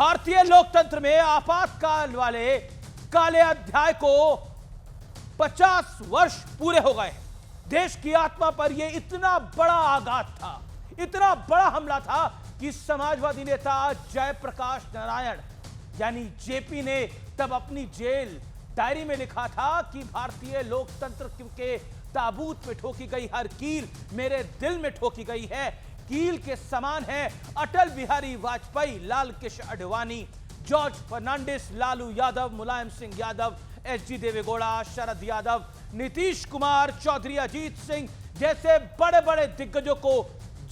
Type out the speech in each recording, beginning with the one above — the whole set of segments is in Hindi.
भारतीय लोकतंत्र में आपातकाल वाले काले अध्याय को 50 वर्ष पूरे हो गए। देश की आत्मा पर यह इतना बड़ा आघात था, इतना बड़ा हमला था कि समाजवादी नेता जयप्रकाश नारायण यानी जेपी ने तब अपनी जेल डायरी में लिखा था कि भारतीय लोकतंत्र के ताबूत में ठोकी गई हर कील मेरे दिल में ठोकी गई है। कील के समान है अटल बिहारी वाजपेयी, लाल कृष्ण आडवाणी, जॉर्ज फर्नांडिस, लालू यादव, मुलायम सिंह यादव, एचडी देवेगौड़ा, शरद यादव, नीतीश कुमार, चौधरी अजीत सिंह जैसे बड़े बड़े दिग्गजों को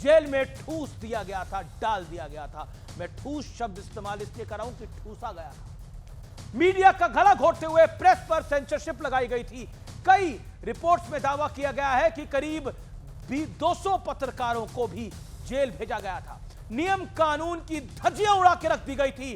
जेल में ठूस दिया गया था, डाल दिया गया था। मैं ठूस शब्द इस्तेमाल इसलिए कर रहा हूं कि ठूसा गया था। मीडिया का गला घोटते हुए प्रेस पर सेंसरशिप लगाई गई थी। कई रिपोर्ट्स में दावा किया गया है कि करीब 200 पत्रकारों को भी जेल भेजा गया था। नियम कानून की धज्जियां उड़ा के रख दी गई थी।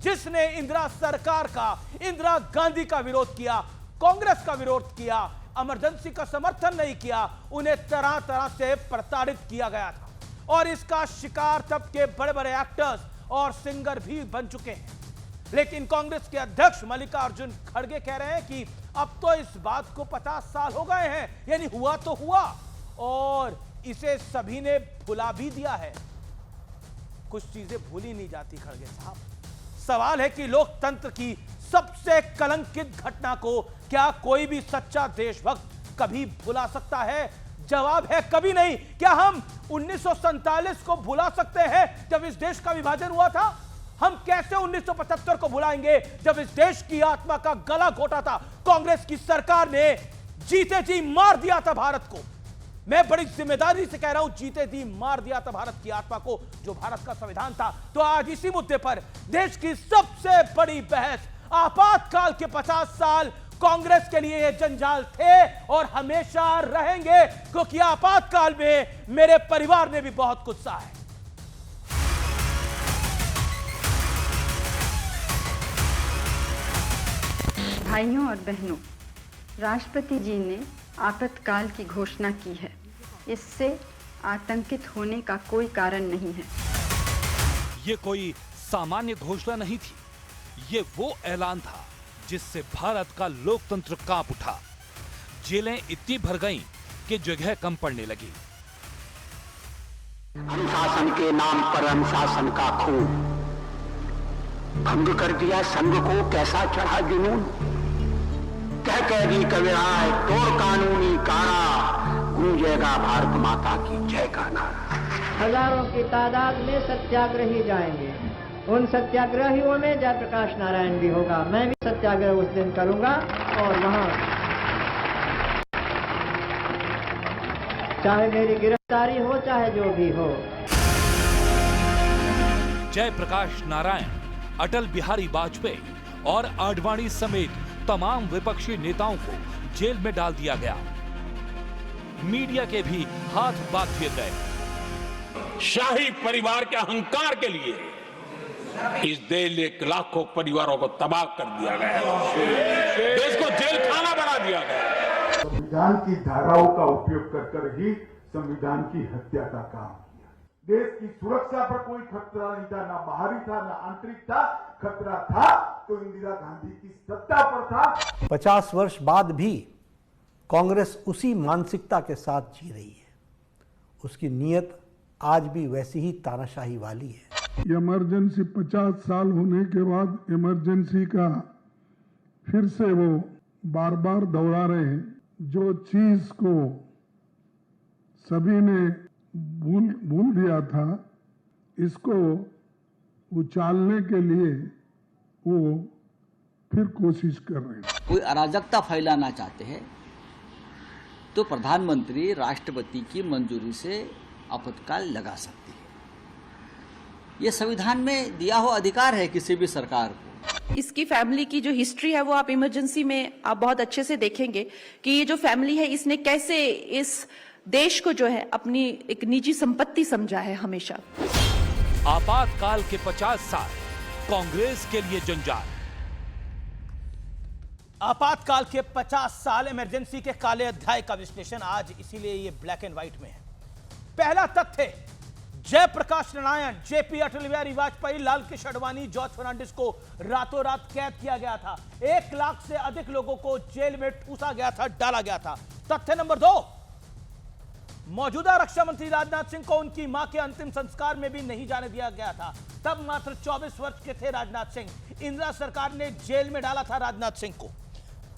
जिसने इंदिरा सरकार का, इंदिरा गांधी का विरोध किया, कांग्रेस का विरोध किया, इमरजेंसी का समर्थन नहीं किया, उन्हें तरह तरह से प्रताड़ित किया गया था। और इसका शिकार तब के बड़े बड़े एक्टर्स और सिंगर भी बन चुके हैं। लेकिन कांग्रेस के अध्यक्ष मल्लिकार्जुन खड़गे कह रहे हैं कि अब तो इस बात को 50 साल हो गए हैं, यानी हुआ तो हुआ और इसे सभी ने भुला भी दिया है। कुछ चीजें भूली नहीं जाती खड़गे साहब। सवाल है कि लोकतंत्र की सबसे कलंकित घटना को क्या कोई भी सच्चा देशभक्त कभी भुला सकता है? जवाब है कभी नहीं। क्या हम 1947 को भुला सकते हैं जब इस देश का विभाजन हुआ था? हम कैसे 1975 को भुलाएंगे जब इस देश की आत्मा का गला घोटा था? कांग्रेस की सरकार ने जीते जी मार दिया था भारत को। मैं बड़ी जिम्मेदारी से कह रहा हूं, जीते जी मार दिया था भारत की आत्मा को, जो भारत का संविधान था। तो आज इसी मुद्दे पर देश की सबसे बड़ी बहस, आपातकाल के 50 साल कांग्रेस के लिए ये जंजाल थे और हमेशा रहेंगे, क्योंकि आपातकाल में मेरे परिवार ने भी बहुत कुछ सहा है। भाइयों और बहनों, राष्ट्रपति जी ने आपातकाल की घोषणा की है। इससे आतंकित होने का कोई कारण नहीं है। ये कोई सामान्य घोषणा नहीं थी, ये वो ऐलान था जिससे भारत का लोकतंत्र कांप उठा। जेलें इतनी भर गईं कि जगह कम पड़ने लगी। अनुशासन के नाम पर अनुशासन का खून भंग कर दिया। संघ को कैसा चढ़ा जुनून, कह दी कविराय तोड़ कानूनी कारा, गूंजेगा भारत माता की जय का नारा। हजारों की तादाद में सत्याग्रही जाएंगे। उन सत्याग्रहियों में जयप्रकाश नारायण भी होगा। मैं भी सत्याग्रह उस दिन करूंगा और वहां चाहे मेरी गिरफ्तारी हो चाहे जो भी हो। जयप्रकाश नारायण, अटल बिहारी वाजपेयी और आडवाणी समेत तमाम विपक्षी नेताओं को जेल में डाल दिया गया। मीडिया के भी हाथ बांध दिए गए। शाही परिवार के अहंकार के लिए इस देश के लाखों परिवारों को तबाह कर दिया गया, देश को जेल खाना बना दिया गया। संविधान की धाराओं का उपयोग कर ही संविधान की हत्या का काम किया। देश की सुरक्षा पर कोई खतरा नहीं था, ना बाहरी था ना आंतरिक था। खतरा था तो इंदिरा गांधी की सत्ता पर था। 50 वर्ष बाद भी कांग्रेस उसी मानसिकता के साथ जी रही है। उसकी नीयत आज भी वैसी ही तानाशाही वाली है। इमरजेंसी 50 साल होने के बाद इमरजेंसी का फिर से वो बार बार दोहरा रहे हैं। जो चीज को सभी ने भूल दिया था, इसको उछालने के लिए वो फिर कोशिश कर रहे हैं। कोई अराजकता फैलाना चाहते हैं तो प्रधानमंत्री राष्ट्रपति की मंजूरी से आपातकाल लगा सकती है। ये संविधान में दिया हुआ अधिकार है किसी भी सरकार को। इसकी फैमिली की जो हिस्ट्री है वो आप इमरजेंसी में आप बहुत अच्छे से देखेंगे कि ये जो फैमिली है इसने कैसे इस देश को जो है अपनी एक निजी संपत्ति समझा है हमेशा। आपातकाल के 50 साल कांग्रेस के लिए जंजाल। आपातकाल के 50 साल इमरजेंसी के काले अध्याय का विश्लेषण आज इसीलिए ये ब्लैक एंड व्हाइट में है। पहला तथ्य, जयप्रकाश नारायण, जेपी, अटल बिहारी वाजपेयी, लाल कृष्ण आडवाणी, जॉर्ज फर्नांडिस को रातों रात कैद किया गया था। 1 लाख से अधिक लोगों को जेल में ठूसा गया था, डाला गया था। तथ्य नंबर 2, मौजूदा रक्षा मंत्री राजनाथ सिंह को उनकी मां के अंतिम संस्कार में भी नहीं जाने दिया गया था। तब मात्र 24 वर्ष के थे राजनाथ सिंह। इंदिरा सरकार ने जेल में डाला था राजनाथ सिंह को।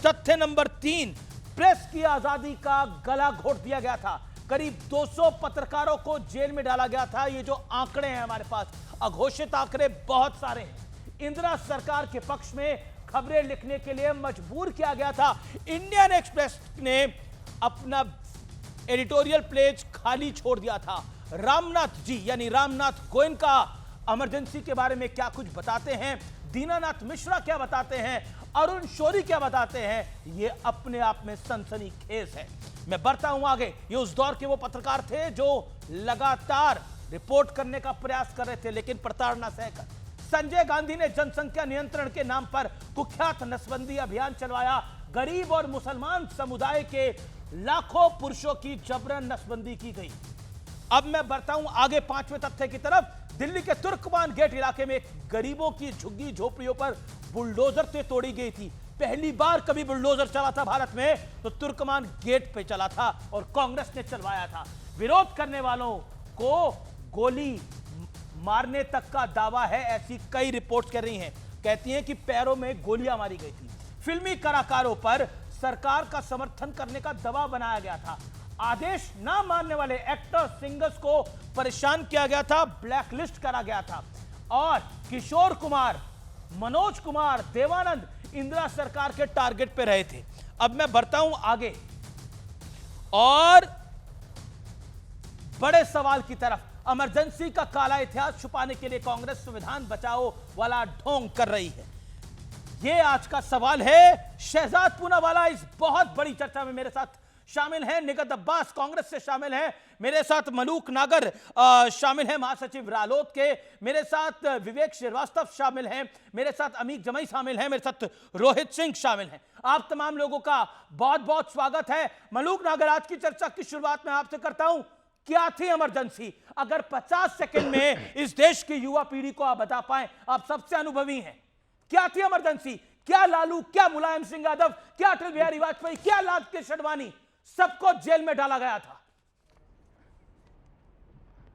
तथ्य नंबर 3, प्रेस की आजादी का गला घोट दिया गया था। करीब 200 पत्रकारों को जेल में डाला गया था। ये जो आंकड़े हैं हमारे पास, अघोषित आंकड़े बहुत सारे हैं। इंदिरा सरकार के पक्ष में खबरें लिखने के लिए मजबूर किया गया था। इंडियन एक्सप्रेस ने अपना एडिटोरियल पेज खाली छोड़ दिया था। रामनाथ जी यानी रामनाथ गोयनका इमरजेंसी के बारे में क्या कुछ बताते हैं, दीनानाथ मिश्रा क्या बताते हैं, अरुण शौरी क्या बताते हैं, ये अपने आप में सनसनीखेज है। मैं बढ़ता हूं आगे। ये उस दौर के वो पत्रकार थे जो लगातार रिपोर्ट करने का प्रयास कर रहे थे, लेकिन प्रताड़ना सहकर। संजय गांधी ने जनसंख्या नियंत्रण के नाम पर कुख्यात नसबंदी अभियान चलवाया। गरीब और मुसलमान समुदाय के लाखों पुरुषों की जबरन नसबंदी की गई। अब मैं बढ़ता हूं आगे 5वें तथ्य की तरफ। दिल्ली के तुर्कमान गेट इलाके में गरीबों की झुग्गी झोपड़ियों पर बुलडोजर से तोड़ी गई थी। पहली बार कभी बुलडोजर चला था भारत में तो तुर्कमान गेट पे चला था और कांग्रेस ने चलवाया था। विरोध करने वालों को गोली मारने तक का दावा है, ऐसी कई रिपोर्ट्स कर रही हैं। कहती हैं कि पैरों में गोलियां मारी गई थी। फिल्मी कलाकारों पर सरकार का समर्थन करने का दबाव बनाया गया था। आदेश ना मानने वाले एक्टर्स, सिंगर्स को परेशान किया गया था, ब्लैकलिस्ट करा गया था। और किशोर कुमार, मनोज कुमार, देवानंद इंदिरा सरकार के टारगेट पे रहे थे। अब मैं बढ़ता हूं आगे और बड़े सवाल की तरफ। इमरजेंसी का काला इतिहास छुपाने के लिए कांग्रेस संविधान बचाओ वाला ढोंग कर रही है, यह आज का सवाल है। शहजाद पूनावाला इस बहुत बड़ी चर्चा में मेरे साथ शामिल हैं। निगत अब्बास कांग्रेस से शामिल हैं। मेरे साथ मलूक नागर शामिल हैं, महासचिव रालोद के। मेरे साथ विवेक श्रीवास्तव शामिल हैं। मेरे साथ अमीर जमई शामिल हैं। मेरे साथ रोहित सिंह शामिल हैं। आप तमाम लोगों का बहुत बहुत स्वागत है। मलूक नागर, आज की चर्चा की शुरुआत में आपसे करता हूं। क्या थी इमरजेंसी? अगर 50 सेकंड में इस देश की युवा पीढ़ी को आप बता पाए, आप सबसे अनुभवी हैं, क्या थी इमरजेंसी? क्या लालू, क्या मुलायम सिंह यादव, क्या अटल बिहारी वाजपेयी, क्या लाल कृष्ण आडवाणी, सबको जेल में डाला गया था?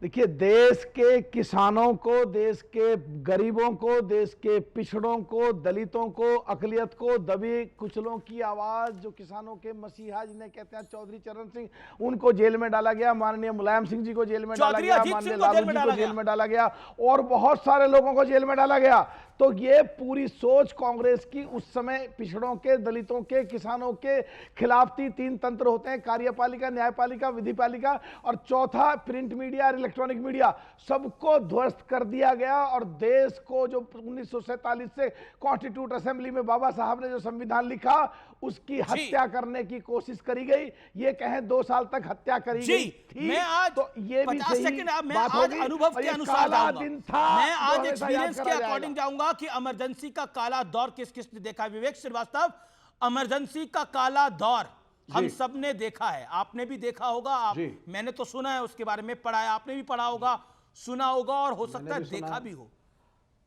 देखिए, देश के किसानों को, देश के गरीबों को, देश के पिछड़ों को, दलितों को, अकलियत को, दबे कुचलों की आवाज जो किसानों के मसीहा जिन्हें कहते हैं चौधरी चरण सिंह, उनको जेल में डाला गया। माननीय मुलायम सिंह जी को जेल में डाला गया, माननीय लालू जी को जेल में डाला गया और बहुत सारे लोगों को जेल में डाला गया। तो ये पूरी सोच कांग्रेस की उस समय पिछड़ों के, दलितों के, किसानों के खिलाफ थी। 3 तंत्र होते हैं, कार्यपालिका, न्यायपालिका, विधिपालिका और चौथा प्रिंट मीडिया और इलेक्ट्रॉनिक मीडिया। सबको ध्वस्त कर दिया गया और देश को जो 1947 से कॉन्स्टिट्यूट असेंबली में बाबा साहब ने जो संविधान लिखा उसकी हत्या करने की कोशिश करी गई। ये कहें 2 साल तक हत्या करी गई थी। मैं आज तो ये भी 50 सेकंड मैं आज अनुभव के अनुसार जाऊंगा। मैं आज एक्सपीरियंस के अकॉर्डिंग जाऊंगा कि इमरजेंसी का काला दौर किस किस ने देखा। विवेक श्रीवास्तव, इमरजेंसी का काला दौर हम सब ने देखा है, आपने भी देखा होगा। मैंने तो सुना है, उसके बारे में पढ़ा है, आपने भी पढ़ा होगा, सुना होगा और हो सकता है देखा भी हो।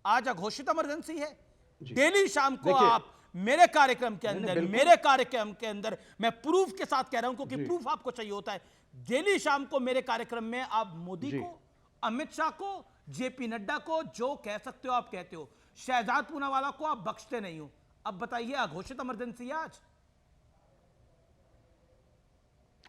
आज अघोषित इमरजेंसी है। डेली शाम को आप मेरे कार्यक्रम के अंदर मैं प्रूफ के साथ कह रहा हूं, क्योंकि प्रूफ आपको चाहिए होता है। डेली शाम को मेरे कार्यक्रम में आप मोदी को, अमित शाह को, जेपी नड्डा को जो कह सकते हो आप कहते हो, शहजाद पूनावाला को आप बख्शते नहीं हो। अब बताइए, अघोषित इमरजेंसी आज?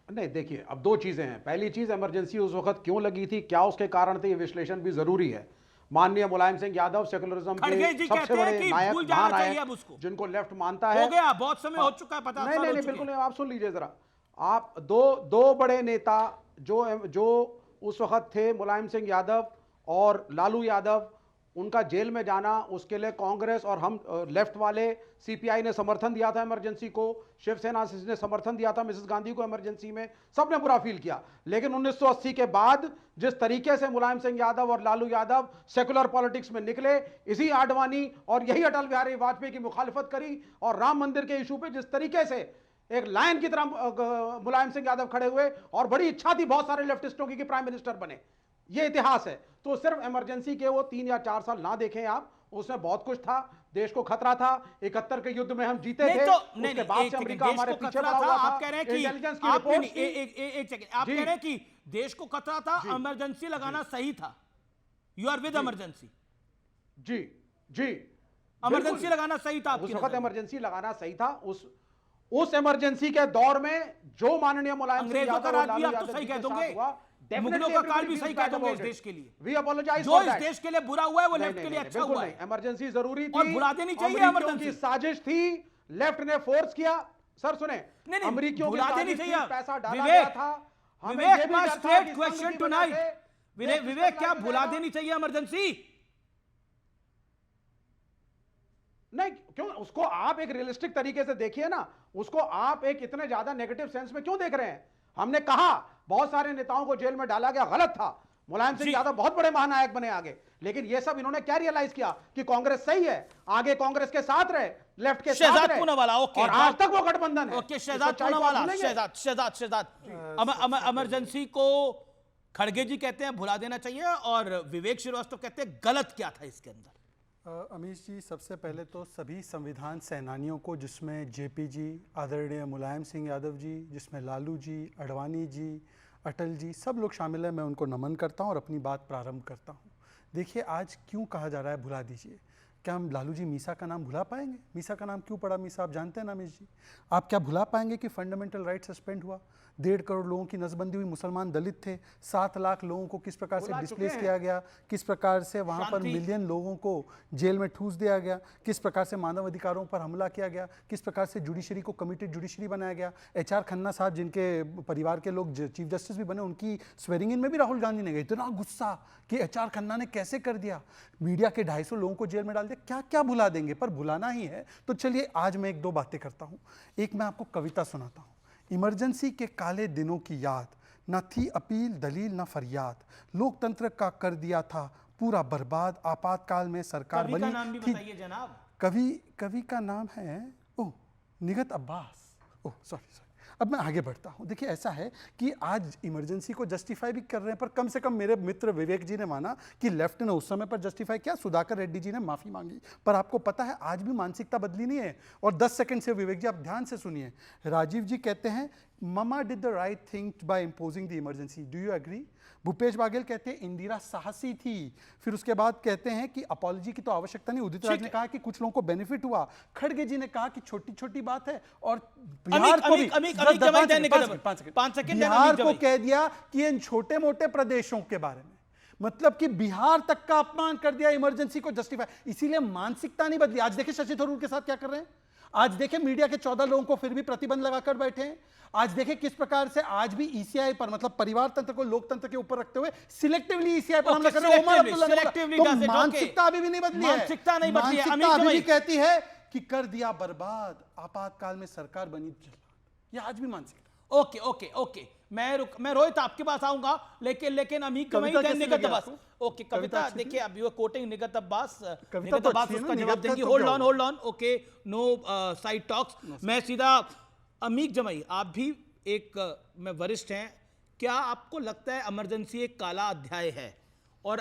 नहीं, देखिए, अब 2 चीजें हैं। पहली चीज, इमरजेंसी उस वक्त क्यों लगी थी, क्या उसके कारण थे, ये विश्लेषण भी जरूरी है। माननीय मुलायम सिंह यादव सेकुलरिज्म के सबसे बड़े नायक, महानायक, जिनको लेफ्ट मानता है। हो गया, बहुत समय हो चुका है, पता नहीं, बिल्कुल नहीं। आप सुन लीजिए जरा। आप दो बड़े नेता जो उस वक्त थे, मुलायम सिंह यादव और लालू यादव, उनका जेल में जाना, उसके लिए कांग्रेस और हम लेफ्ट वाले सीपीआई ने समर्थन दिया था इमरजेंसी को, शिवसेना ने समर्थन दिया था मिसेस गांधी को इमरजेंसी में, सबने बुरा फील किया। लेकिन 1980 के बाद जिस तरीके से मुलायम सिंह यादव और लालू यादव सेकुलर पॉलिटिक्स में निकले, इसी आडवाणी और यही अटल बिहारी वाजपेयी की मुखालिफत करी और राम मंदिर के इशू पे जिस तरीके से एक लायन की तरह मुलायम सिंह यादव खड़े हुए और बड़ी इच्छा थी बहुत सारे लेफ्टिस्टों की कि प्राइम मिनिस्टर बने, ये इतिहास है। तो सिर्फ इमरजेंसी के वो 3 या 4 साल ना देखें आप, उसमें बहुत कुछ था, देश को खतरा था। 71 के युद्ध में हम जीते थे, उसके बाद से अमेरिका हमारे पीछे पड़ा हुआ था। आप कह रहे हैं कि इंटेलिजेंस की आप रिपोर्ट्स थी। एक सेकंड, आप कह रहे हैं कि देश को खतरा था, इमरजेंसी लगाना सही था। You are with emergency? जी जी, इमरजेंसी लगाना सही था उस वक्त, इमरजेंसी लगाना सही था। उस इमरजेंसी के दौर में जो माननीय मुलायम सिंह अंग्रेजों का राज भी आप तो सही कह दोगे, मुगलों का काल भी सही कह दोगे इस देश के लिए। वी अपोलोजाइज जो इस देश के लिए बुरा हुआ है वो लेफ्ट के लिए अच्छा हुआ है। इमरजेंसी जरूरी थी और भुला देनी चाहिए। इमरजेंसी साजिश थी, लेफ्ट ने फोर्स किया। सर सुने, अमेरिकियों की साजिश थी, पैसा डाला गया था। विवेक, माय स्ट्रेट क्वेश्चन टुनाइट, विवेक क्या भुला देनी चाहिए इमरजेंसी? नहीं, क्यों? उसको आप एक रियलिस्टिक तरीके से देखिए ना, उसको आप एक इतने ज्यादा नेगेटिव सेंस में क्यों देख रहे हैं? हमने कहा बहुत सारे नेताओं को जेल में डाला गया, गलत था। मुलायम सिंह यादव बहुत बड़े महानायक बने आगे, लेकिन ये सब इन्होंने क्या रियलाइज किया कि कांग्रेस सही है, आगे कांग्रेस के साथ रहे, लेफ्ट के साथ रहे, और आज तक वो गठबंधन है। ओके, शहजाद पूनावाला, शहजाद इमरजेंसी को खड़गे जी कहते हैं भुला देना चाहिए और विवेक श्रीवास्तव कहते हैं गलत क्या था इसके अंदर। अमीश जी, सबसे पहले तो सभी संविधान सेनानियों को, जिसमें जेपी जी, आदरणीय मुलायम सिंह यादव जी, जिसमें लालू जी, अडवाणी जी, अटल जी, सब लोग शामिल हैं, मैं उनको नमन करता हूं और अपनी बात प्रारंभ करता हूं। देखिए, आज क्यों कहा जा रहा है भुला दीजिए? क्या हम लालू जी मीसा का नाम भुला पाएंगे? मीसा का नाम क्यों पड़ा? मीसा आप जानते हैं ना अमीश जी? आप क्या भुला पाएंगे कि फंडामेंटल राइट सस्पेंड हुआ? 1.5 करोड़ लोगों की नसबंदी हुई, मुसलमान दलित थे, 7 लाख लोगों को किस प्रकार से डिस्प्लेस किया गया, किस प्रकार से वहाँ पर मिलियन लोगों को जेल में ठूस दिया गया, किस प्रकार से मानव अधिकारों पर हमला किया गया, किस प्रकार से जुडिशरी को कमिटेड जुडिशरी बनाया गया। HR खन्ना साहब, जिनके परिवार के लोग चीफ जस्टिस भी बने, उनकी स्वेरिंग इन में भी राहुल गांधी ने गए, इतना गुस्सा कि HR खन्ना ने कैसे कर दिया, मीडिया के 250 लोगों को जेल में डाल दिया। क्या क्या भुला देंगे? पर भुलाना ही है तो चलिए आज मैं 1-2 बातें करता हूँ। एक मैं आपको कविता सुनाता हूँ। इमरजेंसी के काले दिनों की याद, न थी अपील दलील न फरियाद, लोकतंत्र का कर दिया था पूरा बर्बाद, आपातकाल में सरकार बनी का नाम भी बताइए जनाब। कवि का नाम है निगत अब्बास। सॉरी, अब मैं आगे बढ़ता हूँ। देखिए, ऐसा है कि आज इमरजेंसी को जस्टिफाई भी कर रहे हैं, पर कम से कम मेरे मित्र विवेक जी ने माना कि लेफ्ट ने उस समय पर जस्टिफाई किया, सुधाकर रेड्डी जी ने माफ़ी मांगी। पर आपको पता है आज भी मानसिकता बदली नहीं है। और 10 सेकंड से विवेक जी आप ध्यान से सुनिए। राजीव जी कहते हैं mama did the right thing by imposing the emergency, do you agree? Bhupesh Baghel कहते हैं इंदिरा साहसी थी। फिर उसके बाद कहते हैं कि अपॉलॉजी की तो आवश्यकता नहीं। उदित राज ने कहा कि कुछ लोगों को बेनिफिट हुआ। खड़गे जी ने कहा कि छोटी छोटी बात है। और बिहार को भी 5 सेकंड बिहार को कह दिया कि इन छोटे मोटे प्रदेशों के बारे में, मतलब कि बिहार तक का अपमान कर दिया इमरजेंसी को जस्टिफाई। इसीलिए मानसिकता नहीं बदली। आज देखिए शशि थरूर के साथ क्या कर रहे हैं। आज देखें मीडिया के 14 लोगों को फिर भी प्रतिबंध लगाकर बैठे हैं। आज देखें किस प्रकार से आज भी ईसीआई पर, मतलब परिवार तंत्र को लोकतंत्र के ऊपर रखते हुए सिलेक्टिवली ईसीआई पर हमला कर रहे हैं। तो मानसिकता अभी भी नहीं बदली है। मानसिकता अभी भी कहती है कि कर दिया बर्बाद, आपातकाल में सरकार बनी जल्लाद। ये आज भी मानसिकता। ओके, मैं रोहित आपके पास आऊंगा, लेकिन अमीक निगत अब्बास। ओके, कविता देखिए, अब यू कोटिंग निगत अब्बास उसका जवाब देंगी। Hold on. Okay, no side talks. मैं सीधा अमीक जमाई, आप भी एक में वरिष्ठ हैं, क्या आपको लगता है इमरजेंसी एक काला अध्याय है? और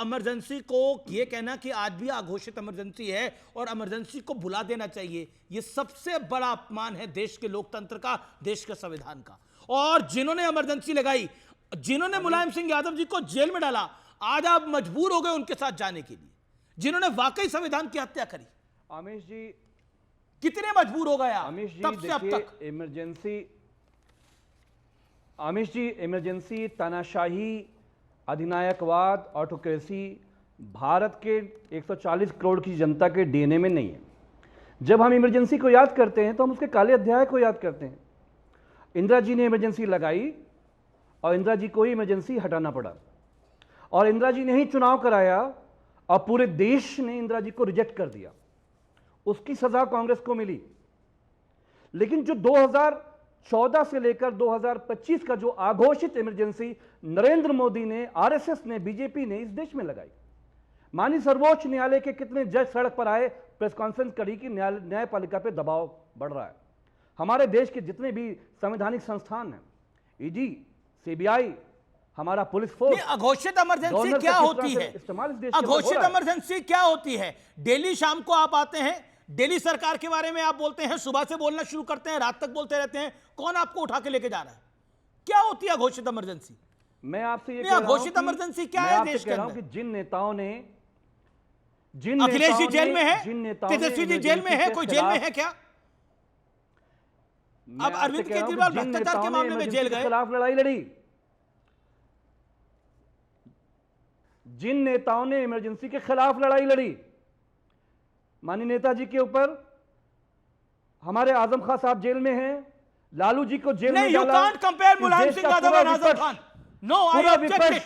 इमरजेंसी को ये कहना कि आज भी अघोषित इमरजेंसी है और इमरजेंसी को भुला देना चाहिए, ये सबसे बड़ा अपमान है देश के लोकतंत्र का, देश के संविधान का। और जिन्होंने इमरजेंसी लगाई, जिन्होंने मुलायम सिंह यादव जी को जेल में डाला, आज आप मजबूर हो गए उनके साथ जाने के लिए, जिन्होंने वाकई संविधान की हत्या करी। आमिश जी कितने मजबूर हो गया आमिश जी? तब से अब तक इमरजेंसी तानाशाही, अधिनायकवाद, ऑटोक्रेसी भारत के 140 करोड़ की जनता के डीएनए में नहीं है। जब हम इमरजेंसी को याद करते हैं तो हम उसके काले अध्याय को याद करते हैं। इंदिरा जी ने इमरजेंसी लगाई और इंदिरा जी को ही इमरजेंसी हटाना पड़ा, और इंदिरा जी ने ही चुनाव कराया और पूरे देश ने इंदिरा जी को रिजेक्ट कर दिया। उसकी सजा कांग्रेस को मिली। लेकिन जो 2014 से लेकर 2025 का जो आघोषित इमरजेंसी नरेंद्र मोदी ने, आरएसएस ने, बीजेपी ने इस देश में लगाई, माननीय सर्वोच्च न्यायालय के कितने जज सड़क पर आए, प्रेस कॉन्फ्रेंस करी कि न्यायपालिका पे दबाव बढ़ रहा है। हमारे देश के जितने भी संवैधानिक संस्थान हैं, ईडी, सीबीआई, हमारा पुलिस फोर्स। अघोषित इमरजेंसी क्या होती है? अघोषित इमरजेंसी क्या होती है? डेली शाम को आप आते हैं, डेली सरकार के बारे में आप बोलते हैं, सुबह से बोलना शुरू करते हैं, रात तक बोलते रहते हैं। कौन आपको उठा के लेके जा रहा है? क्या होती है अघोषित इमरजेंसी? मैं आपसे ये अघोषित इमरजेंसी क्या है देश के अंदर? जिन नेताओं ने अखिलेश जी जेल में है, तेजस्वी जी जेल में है, कोई जेल में है क्या? अब अरविंद केजरीवाल भ्रष्टाचार के मामले में जेल गए, खिलाफ लड़ाई लड़ी। जिन नेताओं ने इमरजेंसी के खिलाफ लड़ाई लड़ी, माननीय नेताजी के ऊपर हमारे आजम खान साहब जेल में हैं, लालू जी को जेल में डाला। You can't compare Mulayam Singh Yadav and Azam Khan. No, I object it.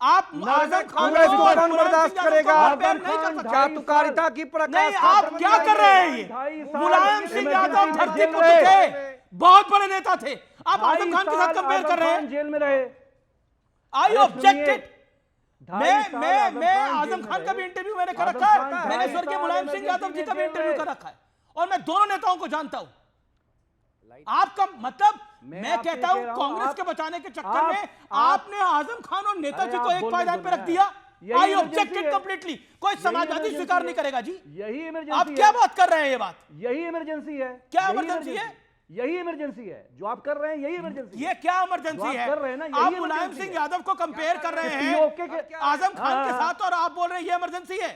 आप आजम खान को कौन बर्दाश्त करेगा? चाटुकारिता की प्रकाश। आप क्या कर रहे हैं? ये मुलायम सिंह यादव धरती पुत्र थे, बहुत बड़े नेता थे। आप आजम खान के साथ कंपेयर कर रहे हैं? जेल में रहे। आई ऑब्जेक्ट इट। मैं आजम खान का भी इंटरव्यू मैंने कर रखा है, मैंने स्वर्गीय मुलायम सिंह यादव जी का भी इंटरव्यू कर रखा है, और मैं दोनों नेताओं को जानता हूं। आपका मतलब, मैं कहता हूं कांग्रेस के बचाने के चक्कर में आपने आजम खान और नेताजी को एक पायदान पे रख दिया। आई ऑब्जेक्ट इट कंप्लीटली। कोई समाजवादी स्वीकार नहीं करेगा जी। यही इमरजेंसी। आप क्या बात कर रहे हैं? ये बात, यही इमरजेंसी है। क्या इमरजेंसी है? यही इमरजेंसी है जो आप कर रहे हैं। यही इमरजेंसी। ये क्या इमरजेंसी है? आप मुलायम सिंह यादव को कंपेयर कर रहे हैं आजम खान के साथ, और आप बोल रहे हैं ये इमरजेंसी है।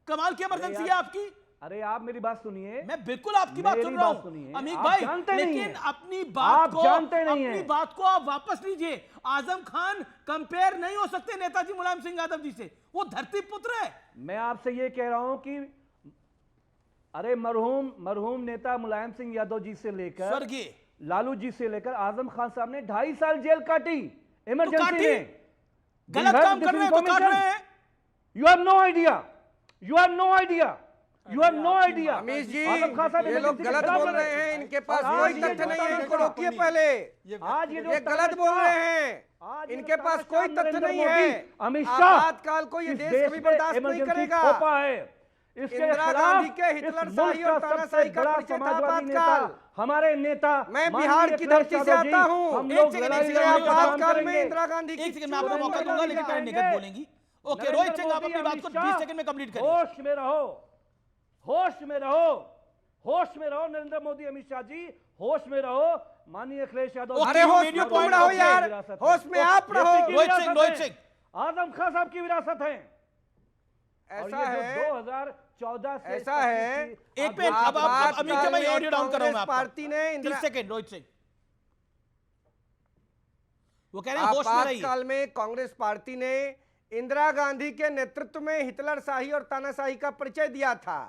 कमाल की इमरजेंसी है आपकी। अरे आप मेरी बात सुनिए। मैं बिल्कुल आपकी बात सुन रहा हूं अमीक भाई, लेकिन अपनी बात को आप वापस लीजिए। आजम खान कंपेयर नहीं हो सकते नेताजी मुलायम सिंह यादव जी से, वो धरती पुत्र है। मैं आपसे ये कह रहा हूं कि अरे मरहूम नेता मुलायम सिंह यादव जी से लेकर स्वर्गीय लालू जी से लेकर आजम खान साहब ने 2.5 साल जेल काटी इमरजेंसी में। गलत काम कर रहे हैं तो काट रहे हैं। You have no idea, you have no idea, you have no idea. Amish ji, ये लोग गलत बोल रहे हैं, इनके पास कोई तथ्य नहीं है। इनको रोकिए पहले। आज ये गलत बोल रहे हैं, इनके पास कोई तथ्य नहीं है। अमित शाह आपातकाल को ये देश कभी बर्दाश्त नहीं करेगा। इंदिरा गांधी के हिटलरशाही और तानाशाही का परिचय था आपातकाल। हमारे नेता, मैं बिहार की धरती से आता हूँ। आपातकाल में इंदिरा गांधी की। एक सेकंड मैं आपको मौका दूंगा, लेकिन पहले निगत बोलेंगी। ओके रोहित सिंह, आप अपनी बात को 20 सेकंड में कंप्लीट करिए। होश में रहो, होश में रहो, होश में रहो। नरेंद्र मोदी, अमित शाह जी, होश में रहो। माननीय अखिलेश यादव, अरे होश में तुम रहो यार, होश में आप रहो। रोहित सिंह आजम खान साहब की विरासत है। ऐसा है 2014 से ऐसा है। एक मिनट, अब अमीर का मैं ऑडियो डाउन कर रहा हूं। मैं पार्टी ने 30 सेकंड रोहित सिंह, वो कह रहे हैं होश में रहिए। आपातकाल में कांग्रेस पार्टी ने इंदिरा गांधी के नेतृत्व में हिटलरशाही और तानाशाही का परिचय दिया था।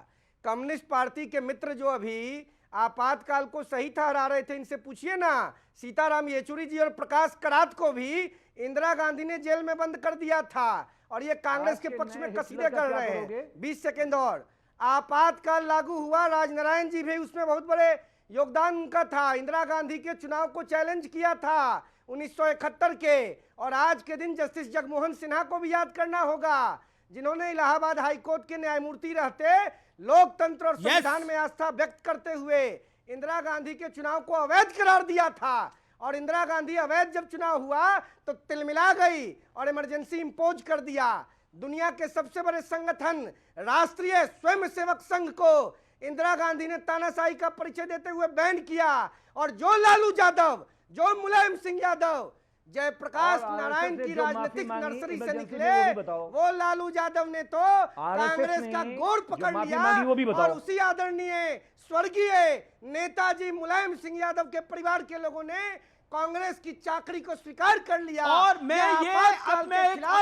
कम्युनिस्ट पार्टी के मित्र जो अभी आपातकाल को सही ठहरा रहे थे, इनसे पूछिए ना। सीताराम येचुरी जी और प्रकाश करात को भी इंदिरा गांधी ने जेल में बंद कर दिया था, और ये कांग्रेस के पक्ष में कसीदे कर रहे हैं। 20 सेकेंड और। आपातकाल लागू हुआ, राजनारायण जी भी उसमें बहुत बड़े योगदान उनका था। इंदिरा गांधी के चुनाव को चैलेंज किया था 1971 के। और आज के दिन जस्टिस जगमोहन सिन्हा को भी याद करना होगा, जिन्होंने इलाहाबाद हाईकोर्ट के न्यायमूर्ति रहते लोकतंत्र और संविधान में आस्था व्यक्त करते हुए इंदिरा गांधी के चुनाव को अवैध करार दिया था। और इंदिरा गांधी अवैध जब चुनाव हुआ तो तिलमिला गई और इमरजेंसी इंपोज कर दिया। दुनिया के सबसे बड़े संगठन राष्ट्रीय स्वयंसेवक संघ को इंदिरा गांधी ने तानाशाही का परिचय देते हुए बैन किया। और जो लालू यादव, जो मुलायम सिंह यादव, जयप्रकाश नारायण की राजनीतिक नर्सरी से निकले, वो लालू यादव ने तो कांग्रेस का गोड़ पकड़ लिया। और उसी आदरणीय स्वर्गीय नेताजी मुलायम सिंह यादव के परिवार के लोगों ने कांग्रेस की चाकरी को स्वीकार कर लिया। और मैं एक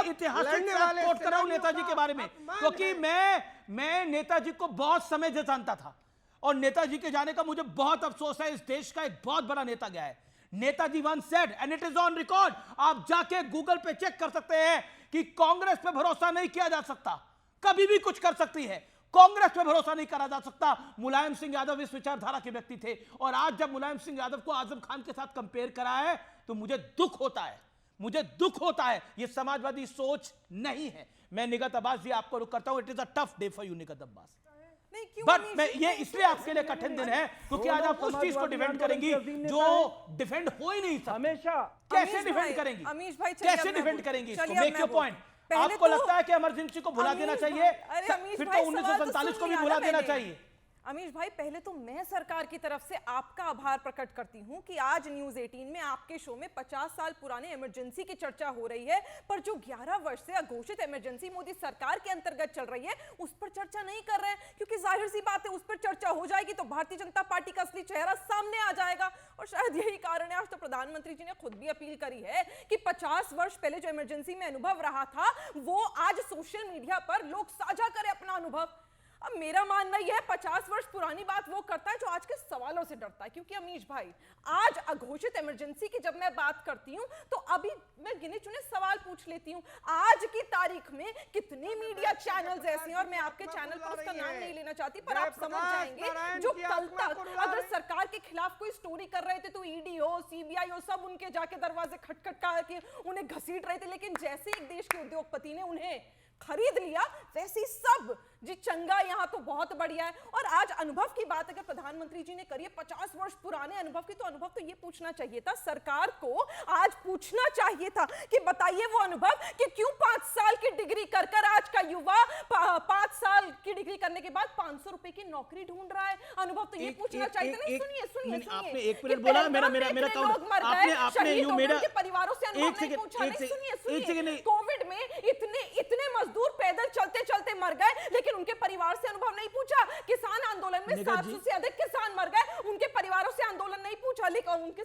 ऐतिहासिक कोट कर रहा हूं नेताजी के बारे में, क्योंकि मैं नेताजी को बहुत समय से जानता था, और नेताजी के जाने का मुझे बहुत अफसोस है। इस देश का एक बहुत बड़ा नेता गया है। Netaji once said, and it is on record, आप जाके गूगल पे चेक कर सकते हैं कि कांग्रेस पे भरोसा नहीं किया जा सकता, कभी भी कुछ कर सकती है, कांग्रेस पे भरोसा नहीं करा जा सकता। मुलायम सिंह यादव इस विचारधारा के व्यक्ति थे, और आज जब मुलायम सिंह यादव को आजम खान के साथ कंपेयर करा है तो मुझे दुख होता है, मुझे दुख होता है। यह समाजवादी सोच नहीं है। मैं निगत अब्बास जी आपको रुक करता हूं। It is a tough day for you निगत Abbas. But मैं ये इसलिए आपके लिए कठिन दिन है क्योंकि आज आप उस चीज को डिफेंड करेंगी जो डिफेंड हो ही नहीं सकता। हमेशा कैसे डिफेंड करेंगी? अमीश भाई कैसे डिफेंड करेंगी इसको? Make your point. आपको लगता है कि इमरजेंसी को भुला देना चाहिए? फिर तो 1947 को भी भुला देना चाहिए। अमीश भाई, पहले तो मैं सरकार की तरफ से आपका आभार प्रकट करती हूं कि आज न्यूज 18 में आपके शो में 50 साल पुराने इमरजेंसी की चर्चा हो रही है, पर जो 11 वर्ष से अघोषित इमरजेंसी मोदी सरकार के अंतर्गत चल रही है उस पर चर्चा नहीं कर रहे हैं, क्योंकि जाहिर सी बात है उस पर चर्चा हो जाएगी तो भारतीय जनता पार्टी का असली चेहरा सामने आ जाएगा। और शायद यही कारण है, आज तो प्रधानमंत्री जी ने खुद भी अपील करी है कि 50 वर्ष पहले जो इमरजेंसी में अनुभव रहा था वो आज सोशल मीडिया पर लोग साझा करें अपना अनुभव। अब मेरा मानना यह है 50 वर्ष पुरानी बात वो करता है जो आज के सवालों से डरता है, क्योंकि अमीश भाई आज अघोषित इमरजेंसी की जब मैं बात करती हूं तो अभी मैं गिने चुने सवाल पूछ लेती हूं। आज की तारीख में कितने मीडिया चैनल्स ऐसे हैं, और मैं आपके चैनल पर उसका नाम नहीं लेना चाहती, पर आप समझ जाएंगे, जो कल तक अगर सरकार के खिलाफ कोई स्टोरी कर रहे थे तो ईडी हो, सीबीआई हो, सब उनके जाके दरवाजे खटखटा के उन्हें घसीट रहे थे, लेकिन जैसे एक देश के उद्योगपति ने उन्हें खरीद लिया वैसे ही सब जी चंगा। यहाँ तो बहुत बढ़िया है। और आज अनुभव की बात अगर प्रधानमंत्री जी ने करी है 50 वर्ष पुराने अनुभव की, तो अनुभव तो ये पूछना चाहिए था, सरकार को आज पूछना चाहिए था कि बताइए वो अनुभव कि क्यों 5 साल की डिग्री कर कर आज का युवा 5 साल की डिग्री करने के बाद 500 रुपए की नौकरी ढूंढ रहा है। अनुभव तो ये पूछना चाहिए था। सुनिए सुनिए आपने 1 मिनट बोला, मेरा काउंट आपने यू मेरा परिवारों से अनुभव नहीं पूछा। सुनिए कोविड में इतने मजदूर पैदल चलते चलते मर गए, लेकिन उनके परिवार से अनुभव नहीं पूछा। किसान आंदोलन में 700 से अधिक किसान मर गए, उनके परिवारों से आंदोलन नहीं पूछा, लेकिन उनके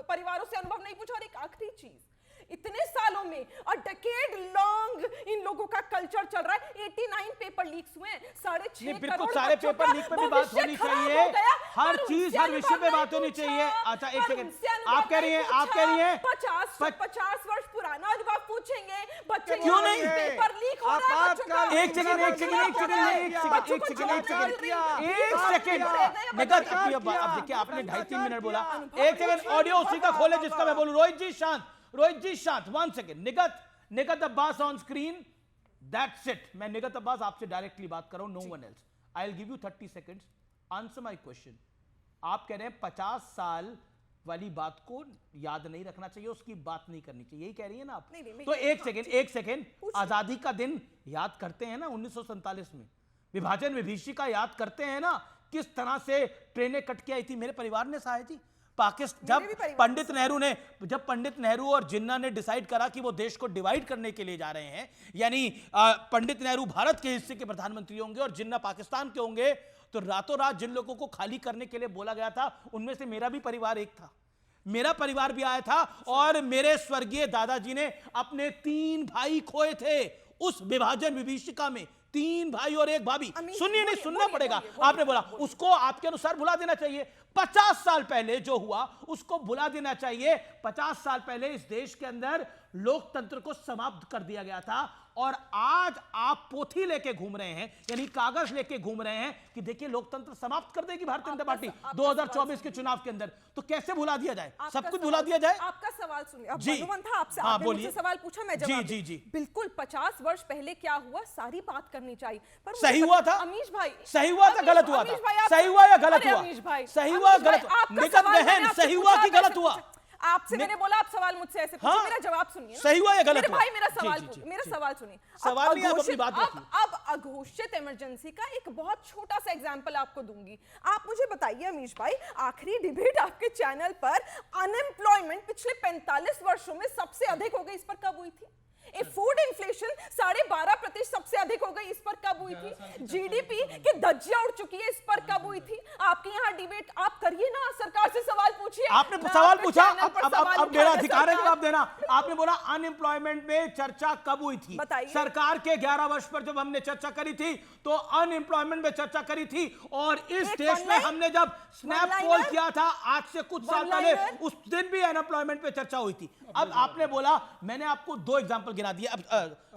परिवारों से अनुभव नहीं पूछा। और एक आखिरी चीज, इतने सालों में और डेकेड लॉन्ग इन लोगों का कल्चर चल रहा है। 89 पेपर लीक्स हुए, 6.5 बिल्कुल सारे पेपर लीक पे भी बात होनी चाहिए, हर चीज हर विषय पे बात होनी चाहिए। अच्छा एक सेकंड, आप कह रही हैं 50 वर्ष पुराना अनुभव पूछेंगे बच्चे, क्यों नहीं? पेपर लीक हो रहा है। एक सेकंड निगत, अब देखिए आपने 2.5-3 मिनट बोला, एक सेकंड ऑडियो उसी का खोले जिसका मैं बोलूं। रोहित जी शांत 1 second. Nighat Abbas on screen, that's it. मैं निगत अब्बास आपसे डायरेक्टली बात कर रहा हूं, no one else. I will give you 30 seconds, answer my question. आप कह रहे हैं 50 साल वाली बात को याद नहीं रखना चाहिए, उसकी बात नहीं करनी चाहिए, यही कह रही है ना आप? तो एक सेकंड आजादी का दिन याद करते हैं ना 1947 में, विभाजन विभीषिका याद करते हैं ना, किस तरह से ट्रेनें कट के आई थी। मेरे परिवार ने सहाय थी पाकिस्तान, जब पंडित नेहरू और जिन्ना ने डिसाइड करा कि वो देश को डिवाइड करने के लिए जा रहे हैं, यानी पंडित नेहरू भारत के हिस्से के प्रधानमंत्री होंगे और जिन्ना पाकिस्तान के होंगे, तो रातों रात जिन लोगों को खाली करने के लिए बोला गया था उनमें से मेरा भी परिवार एक था। मेरा परिवार भी आया था और मेरे स्वर्गीय दादाजी ने अपने 3 भाई खोए थे उस विभाजन विभीषिका में, 3 भाई और 1 भाभी। सुनिए, नहीं सुनना पड़ेगा। आपने बोला उसको आपके अनुसार भुला देना चाहिए। 50 साल पहले जो हुआ उसको भुला देना चाहिए। 50 साल पहले इस देश के अंदर लोकतंत्र को समाप्त कर दिया गया था, और आज आप पोथी लेके घूम रहे हैं, यानी कागज लेके घूम रहे हैं कि देखिए लोकतंत्र समाप्त कर देगी भारतीय जनता पार्टी 2024 के चुनाव के अंदर। तो कैसे भुला दिया जाए? सब कुछ भुला दिया जाए? आपका सवाल सुनिए, जी था आपसे, आपने मुझसे सवाल पूछा, मैं जवाब जी बिल्कुल 50 वर्ष पहले क्या हुआ सारी बात करनी चाहिए। पर सही हुआ था अमीश भाई, सही हुआ था, गलत हुआ था, सही हुआ या गलत हुआ? सही हुआ गलत हुआ? निगत बहन, सही हुआ कि गलत हुआ? आपसे मैंने बोला आप सवाल मुझसे ऐसे पूछिए, मेरा जवाब सुनिए। सही हुआ या गलत हुआ? भाई मेरा सवाल सुनिए। सवाल नहीं, आप अपनी बात रखिए। अब अघोषित इमरजेंसी का एक बहुत छोटा सा एग्जांपल आपको दूंगी। आप मुझे बताइए अमीश भाई, आखिरी डिबेट आपके चैनल पर अनएम्प्लॉयमेंट पिछले 45 वर्षों में सबसे अधिक हो गई, इस पर कब हुई थी? फूड इन्फ्लेशन 12.5% सबसे अधिक हो गई, इस पर कब हुई थी? जीडीपी की धज्जियां उड़ चुकी है, इस पर कब हुई थी? आपके यहाँ डिबेट आप करिए ना, सरकार से सवाल पूछिए। आपने सवाल पूछा, अब मेरा अधिकार है जवाब देना। आपने बोला अनएम्प्लॉयमेंट में चर्चा कब हुई थी? सरकार के 11 वर्ष पर जब हमने चर्चा करी थी तो अनएम्प्लॉयमेंट में चर्चा करी थी, और इस देश में हमने जब स्नैप पोल किया था आज से कुछ साल पहले, उस दिन भी अनएम्प्लॉयमेंट पे चर्चा हुई थी। अब आपने बोला, मैंने आपको 2 एग्जांपल गिना दिए। अब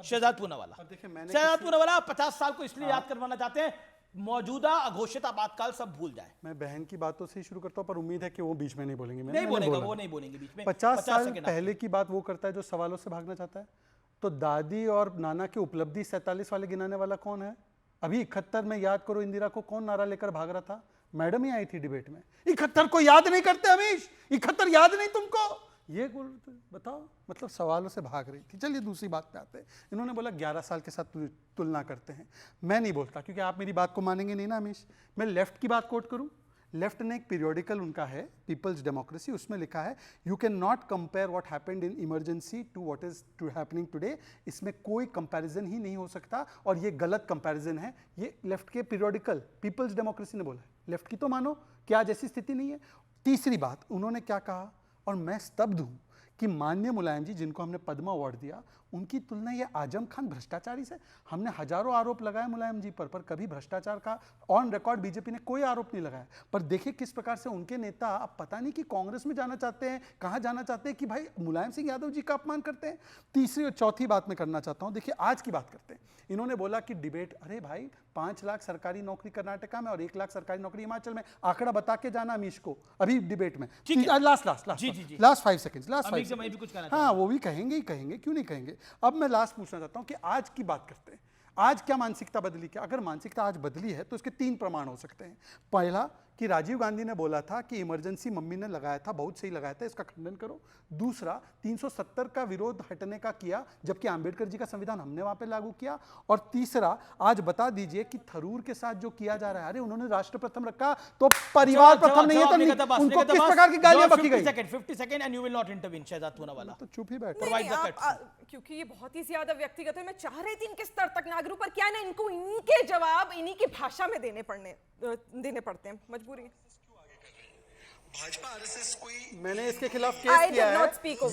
शहजाद पूनावाला 50 साल को इसलिए याद करवाना चाहते हैं मौजूदा अघोषित आपातकाल सब भूल जाए। मैं बहन की बातों से ही शुरू करता हूं, पर उम्मीद है कि वो बीच में नहीं बोलेंगे। नहीं बोलेगा, वो नहीं बोलेंगे बीच में। 50 साल पहले की बात वो करता है जो सवालों से भागना चाहता है। तो दादी और नाना की उपलब्धि 47 वाले गिनाने वाला कौन है? अभी 71 में याद करो इंदिरा को कौन नारा लेकर भाग रहा था, मैडम ही आई थी डिबेट में। 71 को याद नहीं करते अमीश, 71 याद नहीं तुमको, ये बताओ, मतलब सवालों से भाग रही थी। चलिए दूसरी बात पे आते हैं। इन्होंने बोला 11 साल के साथ तुलना करते हैं। मैं नहीं बोलता, क्योंकि आप मेरी बात को मानेंगे नहीं ना अमीश। मैं लेफ्ट की बात कोट करूं, लेफ्ट ने एक पीरियोडिकल उनका है पीपल्स डेमोक्रेसी, उसमें लिखा है you can not compare what happened in emergency to what is to happening today. इसमें कोई कंपैरिजन ही नहीं हो सकता और ये गलत कंपैरिजन है। ये लेफ्ट के पीरियोडिकल पीपल्स डेमोक्रेसी ने बोला है। लेफ्ट की तो मानो कि आज ऐसी स्थिति नहीं है। तीसरी बात उन्होंने क्या कहा, और मैं स्तब्ध हूं कि माननीय मुलायम जी जिनको हमने पद्मा अवार्ड दिया, उनकी तुलना ये आजम खान भ्रष्टाचारी से। हमने हजारों आरोप लगाए मुलायम जी पर कभी भ्रष्टाचार का ऑन रिकॉर्ड बीजेपी ने कोई आरोप नहीं लगाया। पर देखिए किस प्रकार से उनके नेता अब पता नहीं कि कांग्रेस में जाना चाहते हैं, कहां जाना चाहते हैं, कि भाई मुलायम सिंह यादव जी का अपमान करते हैं। तीसरी और चौथी बात मैं करना चाहता हूं, देखिए आज की बात करते हैं। इन्होंने बोला कि डिबेट, अरे भाई 5 लाख सरकारी नौकरी कर्नाटका में और 1 लाख सरकारी नौकरी हिमाचल में, आंकड़ा बता के जाना अमीश को अभी डिबेट में। लास्ट 5 सेकंड, हाँ वो भी कहेंगे ही कहेंगे, क्यों नहीं कहेंगे। अब मैं लास्ट पूछना चाहता हूं कि आज की बात करते हैं। आज क्या मानसिकता बदली? क्या अगर मानसिकता आज बदली है तो इसके 3 प्रमाण हो सकते हैं। पहला कि राजीव गांधी ने बोला था कि इमरजेंसी मम्मी ने लगाया था, बहुत सही लगाया था, इसका खंडन करो। दूसरा 370 का विरोध हटने का किया, जबकि अंबेडकर जी का संविधान हमने वहां पे लागू किया। और तीसरा आज बता दीजिए कि थरूर के साथ जो किया जा रहा है, अरे उन्होंने राष्ट्र प्रथम रखा तो परिवार प्रथम नहीं है, तो उनको किस प्रकार की गालियां बकी गई? 50 second and you will not intervene Shehzad Poonawalla. तो चुप ही बैठ, क्योंकि ये बहुत ही ज्यादा व्यक्तिगत है। मैं चाह रही थी इनके स्तर तक ना करूं, पर क्या है ना, इनको इन्हीं के जवाब इन्हीं की भाषा में देने पड़ते हैं, मजबूरी है। भाजपा आरएसएस कोई, मैंने इसके खिलाफ केस किया है।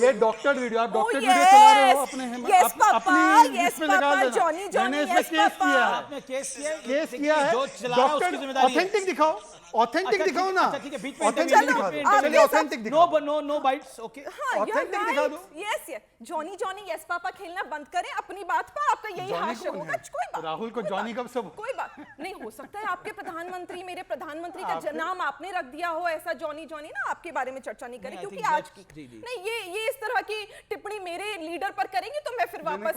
ये डॉक्टर वीडियो, आप डॉक्टर वीडियो चला रहे हो अपने अपनी इसमें निकाल देना। मैंने इसमें केस किया है, आपने केस किया है। डॉक्टर ऑथेंटिक दिखाओ, ऑथेंटिक दिखाओ ना, ऑथेंटिक दिखाओ, ऑथेंटिक दिखाओ। नो बाइट्स, ओके, ऑथेंटिक दिखा दो। यस जॉनी यस पापा खेलना बंद करें अपनी बात पर, आपका यही हास्य होगा। कोई बात, राहुल को जॉनी कब सब, कोई बात नहीं। हो सकता है आपके प्रधानमंत्री, मेरे प्रधानमंत्री का नाम आपने रख दिया हो ऐसा, जॉनी ना आपके बारे में चर्चा नहीं करें, क्योंकि आज की नहीं, ये इस तरह की टिप्पणी मेरे लीडर पर करेंगे तो मैं फिर वापस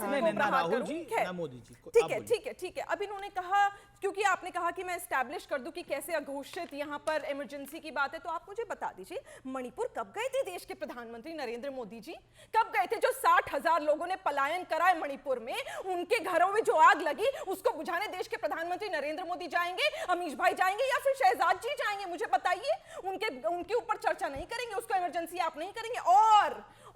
ठीक है। अब इन्होंने कहा, क्योंकि आपने कहा कि मैं एस्टैब्लिश कर दूं कि कैसे अघोषित यहाँ पर इमरजेंसी की बात है, तो आप मुझे बता दीजिए मणिपुर कब गए थे देश के प्रधानमंत्री नरेंद्र मोदी जी? कब गए थे? जो 60,000 लोगों ने पलायन करा है मणिपुर में, उनके घरों में जो आग लगी उसको बुझाने देश के प्रधानमंत्री नरेंद्र मोदी जाएंगे, अमीश भाई जाएंगे, या फिर शहजाद जी जाएंगे? मुझे बताइए। उनके ऊपर चर्चा नहीं करेंगे, उसको इमरजेंसी आप नहीं करेंगे।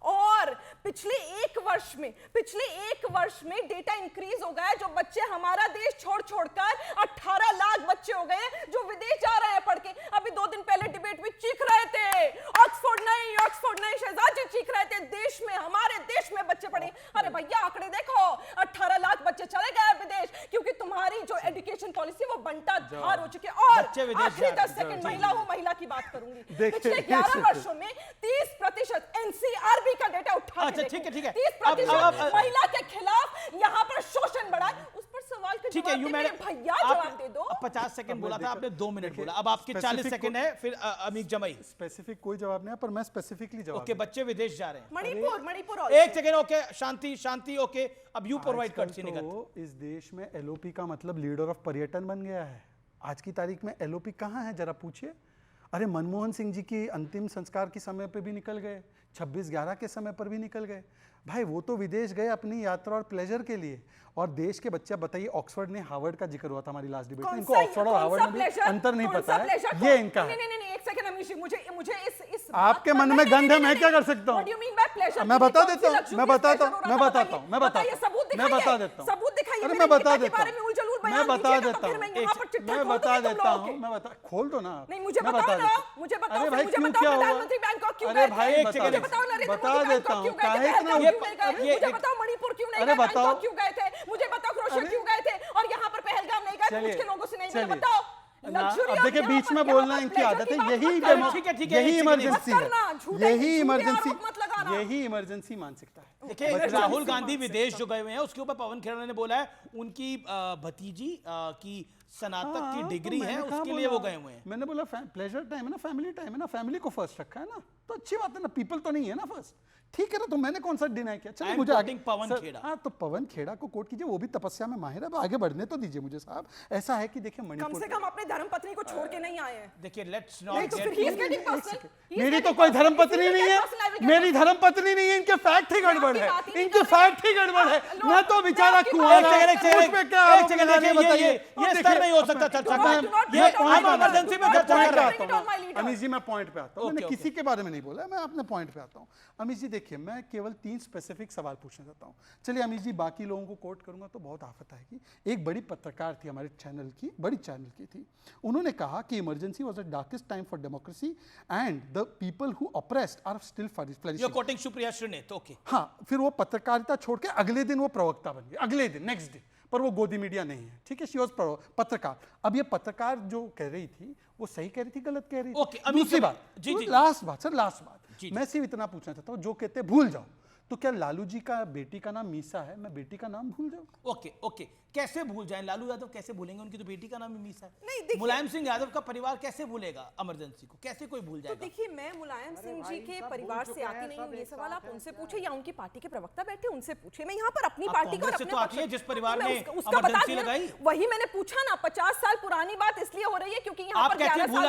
और पिछले एक वर्ष में डेटा इंक्रीज हो गया है, जो बच्चे हमारा देश छोड़कर 18 लाख बच्चे हो गए जो विदेश जा रहे हैं पढ़ के। अभी 2 दिन पहले डिबेट में चीख रहे थे, ऑक्सफोर्ड नहीं, शहजाद जी चीख रहे थे, देश में, हमारे देश में बच्चे पढ़े। अरे भैया आंकड़े देखो, 18 लाख बच्चे चले गए विदेश, क्योंकि तुम्हारी जो एजुकेशन पॉलिसी वो बंटा धार हो चुकी है। और आखिरी 10 सेकंड महिला की बात करूंगी। पिछले 11 वर्षों में 30% एनसीआरबी का डेटा उठा के देखो, 30% महिला के खिलाफ यहाँ पर शोषण बढ़ा है। उस पर सवाल के भैया जवाब दे दो। 50 सेकंड बोला था आपने, 2 मिनट बोला, अब आपके 40 सेकंड है, फिर अमीक जमाई। स्पेसिफिक कोई जवाब नहीं है, पर मैं स्पेसिफिकली जवाब। ओके, बच्चे विदेश जा रहे हैं, मणिपुर। एक सेकंड, ओके, शांति, ओके, अब यू प्रोवाइड करती निकल। तो इस देश में एलओपी का मतलब लीडर ऑफ पर्यटन बन गया है। आज की तारीख में एलओपी कहाँ है जरा पूछिए। अरे मनमोहन सिंह जी की अंतिम संस्कार के समय पे भी निकल गए, 26/11 के समय पर भी निकल गए। भाई वो तो विदेश गए अपनी यात्रा और प्लेजर के लिए, और देश के बच्चे, बताइए ऑक्सफोर्ड ने हार्वर्ड का जिक्र हुआ था हमारी लास्ट डिबेट में, इनको ऑक्सफोर्ड और हार्वर्ड में भी अंतर नहीं पता है, ये इनका है। नहीं, एक सेकंड अमीश, मुझे इस आपके मन में गंध है, मैं क्या कर सकता हूँ? मैं बता देता हूँ, मैं बताता हूँ, मैं बता देता हूँ, सबूत दिखाइए, अरे मैं बता देता हूँ, मैं बता, खोल दो ना। नहीं, मुझे बताओ ना, मुझे बताओ, अरे भाई क्यों, क्या हुआ? अरे भाई बता देता हूँ, मुझे बताओ मणिपुर क्यों नहीं गए, बैंकॉक क्यों गए थे, मुझे बताओ क्रोएशिया क्यों गए थे, और यहाँ पर पहलगाम नहीं गए, पूछ के लोगों से नहीं, मुझे बताओ। अब देखिए बीच में बोलना इनकी आदत है, यही इमरजेंसी है, यही इमरजेंसी मानसिकता है। देखिए राहुल गांधी विदेश जो गए हुए हैं, उसके ऊपर पवन खेड़ा ने बोला है उनकी भतीजी की स्नातक की डिग्री है, उसके लिए वो गए हुए हैं। मैंने बोला प्लेजर टाइम है ना, फैमिली टाइम है ना, फैमिली को फर्स्ट रखा है ना, तो अच्छी बात है ना, पीपल तो नहीं है ना फर्स्ट। ठीक है ना, तो मैंने कौन सा डिनाई किया? चलिए मुझे आगे पवन खेड़ा, हाँ तो पवन खेड़ा को कोट कीजिए, वो भी तपस्या में माहिर है, आगे बढ़ने तो दीजिए मुझे साहब। ऐसा है कि देखिए मणिपुर कम से कम अपने धर्मपत्नी को छोड़ के नहीं आए हैं। देखिए लेट्स मेरी तो कोई धर्मपत्नी नहीं है, मेरी धर्मपत्नी नहीं है, इनके फैक्ट ही गड़बड़ है, इनके फैक्ट ही गड़बड़ है। मैं तो बेचारा कुंवारा, ये स्तर नहीं हो सकता चर्चा का, ये आप इमरजेंसी में चर्चा कर रहे हैं। अमीश जी मैं पॉइंट पे आता हूँ, मैंने किसी के बारे में नहीं बोला, मैं अपने पॉइंट पे आता हूँ। अमीश जी देखिए, मैं केवल 3 स्पेसिफिक सवाल पूछना चाहता हूँ। चलिए अमीश जी, बाकी लोगों को कोट करूंगा तो बहुत आफत आएगी। एक बड़ी पत्रकार थी हमारे चैनल की, बड़ी चैनल की थी, उन्होंने कहा कि emergency was the darkest time for democracy and the people who oppressed are still flourishing. You quoting Supriya Shrinate, okay. हाँ, फिर वो पत्रकारिता छोड़ के अगले दिन वो प्रवक्ता बन गए, अगले दिन, नेक्स्ट डे, पर वो गोदी मीडिया नहीं है, ठीक है, शी वाज पत्रकार। अब ये पत्रकार जो कह रही थी वो सही कह रही थी, गलत कह रही थी? ओके, दूसरी बात, लास्ट बात सर, लास्ट बात, मैं सिर्फ इतना पूछना चाहता हूँ, जो कहते हैं भूल जाओ, तो क्या लालू जी का बेटी का नाम मीसा है, मैं बेटी का नाम भूल जाऊं? ओके ओके, कैसे भूल जाएं? लालू यादव कैसे भूलेंगे? उनकी तो बेटी का नाम ही मीसा है। मुलायम सिंह यादव का परिवार कैसे भूलेगा इमरजेंसी को? कैसे कोई भूल जाएगा? तो देखिए, मैं मुलायम सिंह जी के परिवार से आती नहीं हूँ, ये सवाल आप उनसे पूछे या उनकी पार्टी के प्रवक्ता बैठे उनसे पूछे। मैं यहाँ पर अपनी पार्टी को तो आती है जिस परिवार ने उसका बता लगाई, वही मैंने पूछा ना। 50 साल पुरानी बात इसलिए हो रही है क्योंकि यहाँ पर 11 साल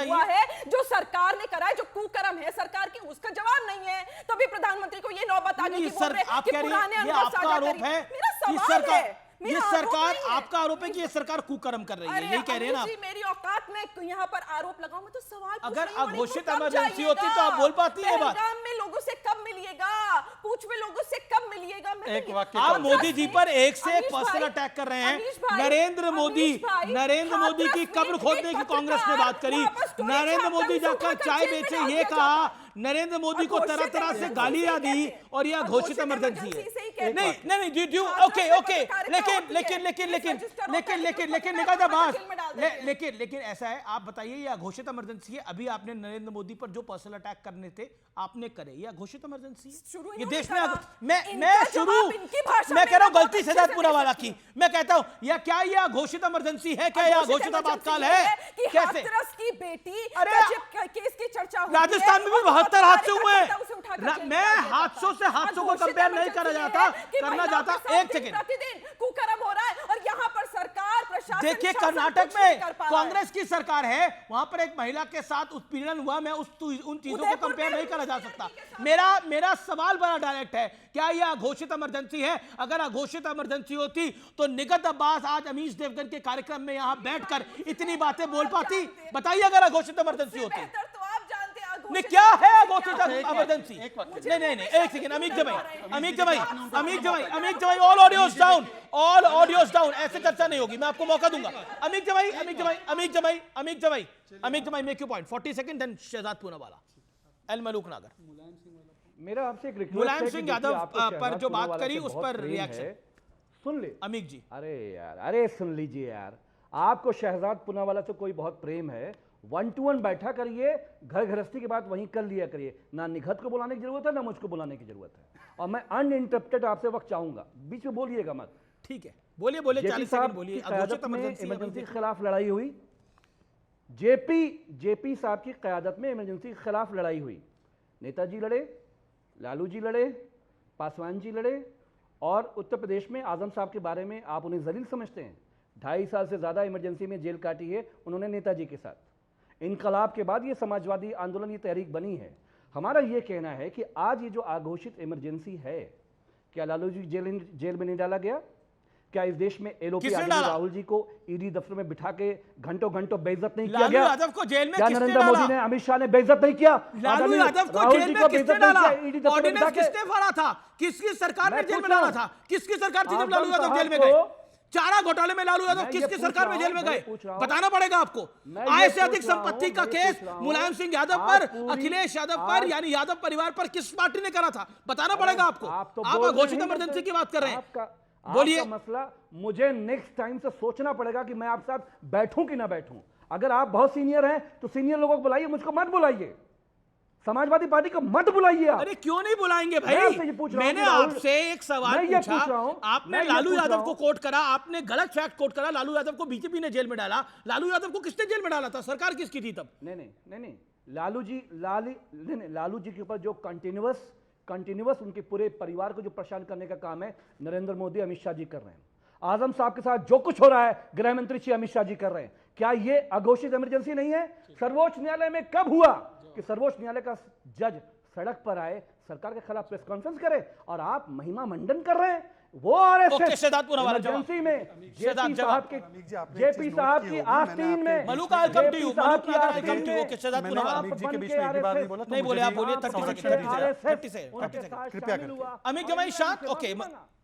हुआ है जो सरकार ने करा है, जो कुकर्म है सरकार की, उसका जवाब नहीं है। तभी प्रधानमंत्री को ये नौबत आ गई कि बोल रहे हैं कि पुराने अनुभव साझा करें। मेरा सवाल है, ये सरकार, आपका आरोप है कि ये सरकार कुकर्म कर रही है, यही कह रहे हैं ना आप? मेरी औकात में यहाँ पर आरोप लगाऊं, मैं तो सवाल पूछ अगर रही हूं, अघोषित इमरजेंसी होती तो आप बोल पाती है बात? पहलगाम में लोगों से कब मिलिएगा, पूछ में लोगों से कब मिलिएगा? एक वाक्य, आप मोदी जी पर एक से एक पर्सनल अटैक कर रहे हैं। नरेंद्र मोदी की कब्र खोदने की कांग्रेस ने बात करी, नरेंद्र मोदी जाकर चाय बेचे ये कहा, नरेंद्र मोदी को तरह तरह से गालियां दी, और यह घोषित इमरजेंसी है। नहीं, ओके, लेकिन निकाल बात, लेकिन ऐसा है, आप बताइए यह घोषित इमरजेंसी है? अभी आपने नरेंद्र मोदी पर जो पर्सनल अटैक करने थे आपने करे, यह घोषित इमरजेंसी है? ये देश में मैं कह रहा हूं गलती सजादपुरा वाला की, मैं कहता हूं या क्या यह घोषित इमरजेंसी है, क्या यह घोषित आपातकाल है? कैसे की बेटी केस की चर्चा राजस्थान में भी 72 हादसे हुए हैं। मैं हादसों को कंपेयर नहीं करना चाहता। एक सेकेंड, प्रतिदिन कुकर्म हो रहा है और यहाँ पर सरकार, प्रशासन, देखिए कर्नाटक में कांग्रेस की सरकार है, वहां पर एक महिला के साथ उत्पीड़न हुआ, मैं उन चीजों को कंपेयर नहीं करा जा सकता। मेरा सवाल बड़ा डायरेक्ट है, क्या यह अघोषित इमरजेंसी है? अगर अघोषित इमरजेंसी होती तो निगत अब्बास आज अमीश देवगन के कार्यक्रम में यहां बैठकर इतनी बातें बोल पाती? बताइए, अगर अघोषित इमरजेंसी होती नहीं, क्या है अघोषित इमरजेंसी? नहीं, एक सेकंड, अमीश जमाई, ऑल ऑडियोज डाउन, ऐसे चर्चा नहीं होगी, मैं आपको मौका दूंगा। Amish Jamai make you point, 40 second, then Shehzad Poonawalla, एल मलूक नागर। मेरा आपसे एक रिक्वेस्ट है, मुलायम सिंह यादव पर जो बात करी उस पर रिएक्शन सुन ले अमीश जी। अरे सुन लीजिए यार, आपको शहजाद पूनावाला से कोई बहुत प्रेम है, 1 to 1 बैठा करिए, घर गृहस्थी की बात वहीं कर लिया करिए, ना निगत को बुलाने की जरूरत है ना मुझको बुलाने की जरूरत है, और मैं अनइंटरप्टेड आपसे वक्त चाहूंगा, बीच में बोलिएगा मत। ठीक है, बोलिए 40 सेकंड बोलिए। इमरजेंसी के खिलाफ लड़ाई हुई, जेपी साहब की क़यादत में इमरजेंसी के खिलाफ लड़ाई हुई, नेताजी लड़े, लालू जी लड़े, पासवान जी लड़े, और उत्तर प्रदेश में आजम साहब के बारे में आप उन्हें जलील समझते हैं। 2.5 साल से ज्यादा इमरजेंसी में जेल काटी है उन्होंने नेताजी के साथ। इनकलाब के बाद ये समाजवादी आंदोलन, ये तहरीक बनी है। हमारा ये कहना है कि आज ये जो अघोषित इमरजेंसी है, क्या लालू जी जेल में नहीं डाला गया? क्या इस देश में एलओपी राहुल जी को ईडी दफ्तर में बिठा के घंटों बेइज्जत नहीं किया गया? यादव को जेल में क्या नरेंद्र मोदी ने, अमित शाह ने बेइज्जत नहीं किया? लालू यादव को जेल में किसने डाला? ऑर्डिनेंस किसने फाड़ा था? किसकी सरकार ने जेल में डाला था? किसकी सरकार थी जब लालू यादव जेल में गए? चारा घोटाले में लालू यादव किसकी सरकार में जेल में गए? बताना पड़ेगा आपको। आय से अधिक संपत्ति का केस मुलायम सिंह यादव पर, अखिलेश यादव पर, यानी यादव परिवार पर किस पार्टी ने करा था? बताना पड़ेगा आपको। आप अघोषित इमरजेंसी की बात कर रहे हैं, बोलिए। मसला मुझे नेक्स्ट टाइम से सोचना पड़ेगा कि मैं आपके साथ बैठूं कि ना बैठूं। अगर आप बहुत सीनियर हैं तो सीनियर लोगों को बुलाइए, मुझको मत बुलाइए, समाजवादी पार्टी को मत बुलाइए। अरे क्यों नहीं बुलाएंगे भाई? मैंने आपसे एक सवाल पूछा, आपने लालू यादव को कोट करा, आपने गलत फैक्ट कोट करा, लालू यादव को बीजेपी ने जेल में डाला। लालू यादव को किसने जेल में डाला था? सरकार किसकी थी तब? नहीं, लालू जी के ऊपर जो कंटिन्यूअस कंटिन्यूअस उनके पूरे परिवार को जो परेशान करने का काम है नरेंद्र मोदी, अमित शाह जी कर रहे हैं। आजम साहब के साथ जो कुछ हो रहा है गृह मंत्री श्री अमित शाह जी कर रहे हैं। क्या ये अघोषित इमरजेंसी नहीं है? सर्वोच्च न्यायालय में कब हुआ कि सर्वोच्च न्यायालय का जज सड़क पर आए, सरकार के खिलाफ प्रेस कॉन्फ्रेंस करे और आप महिमा मंडन कर रहे हैं? वो आरएसएस इमरजेंसी में जेपी साहब की आस्तीन में Malook I come to you, Malook I come to you. Okay Shehzad Poonawalla के बीच में एक भी बार नहीं बोला, नहीं बोले, आप बोलिए 30 सेकंड कृपया करें। अमित गमाई शांत। ओके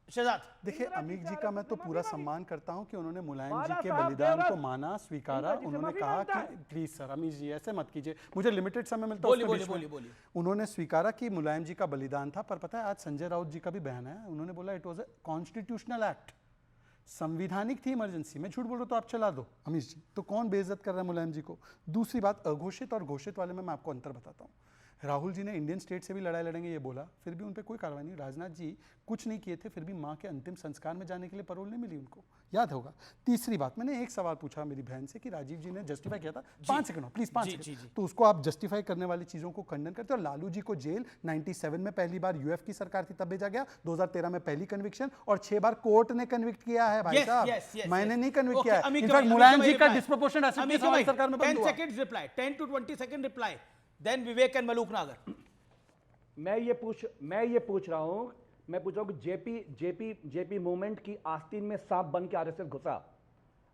शहजाद, देखिए अमीक जी का मैं तो पूरा सम्मान करता हूं कि उन्होंने मुलायम जी के बलिदान को माना, स्वीकारा। उन्होंने कहा कि प्लीज सर अमीक जी ऐसे मत कीजिए, मुझे लिमिटेड समय मिलता है। उन्होंने स्वीकारा कि मुलायम जी का बलिदान था। पर पता है आज संजय राउत जी का भी बयान है, उन्होंने बोला it was a constitutional act, संविधानिक थी इमरजेंसी। मैं झूठ बोल रहा तो आप चला दो अमीश जी, तो कौन बेइज्जत कर रहा है मुलायम जी को। दूसरी बात, अघोषित और घोषित वाले में मैं आपको अंतर बताता हूँ। राहुल जी ने इंडियन स्टेट से भी लड़ाई लड़ेंगे ये बोला, फिर भी उन पर कोई कार्रवाई नहीं। राजनाथ जी कुछ नहीं किए थे, फिर भी मां के अंतिम संस्कार में जाने के लिए पैरोल नहीं मिली उनको, याद होगा। तीसरी बात, मैंने एक सवाल पूछा मेरी बहन से कि राजीव जी ने जस्टिफाई किया था, 5 सेकंड प्लीज, 5 सेकंड, तो उसको आप जस्टिफाई करने वाली चीजों को खंडन करते हो। लालू जी को जेल 97 में पहली बार यूएफ की सरकार थी तब भेजा गया, 2013 में पहली कन्विक्शन और 6 बार कोर्ट ने कन्विक्ट किया है भाई साहब, मैंने नहीं कन्विक्ट किया है। इनफैक्ट मुलायम जी का डिस्प्रोपोर्शनेट एसिड सरकार में बंद हुआ। 10 seconds reply, 10 to 20 second reply, then Vivek and Malook Nagar. मैं ये पूछ रहा हूं कि जेपी मूवमेंट की आस्तीन में सांप बन के आरएसएस घुसा।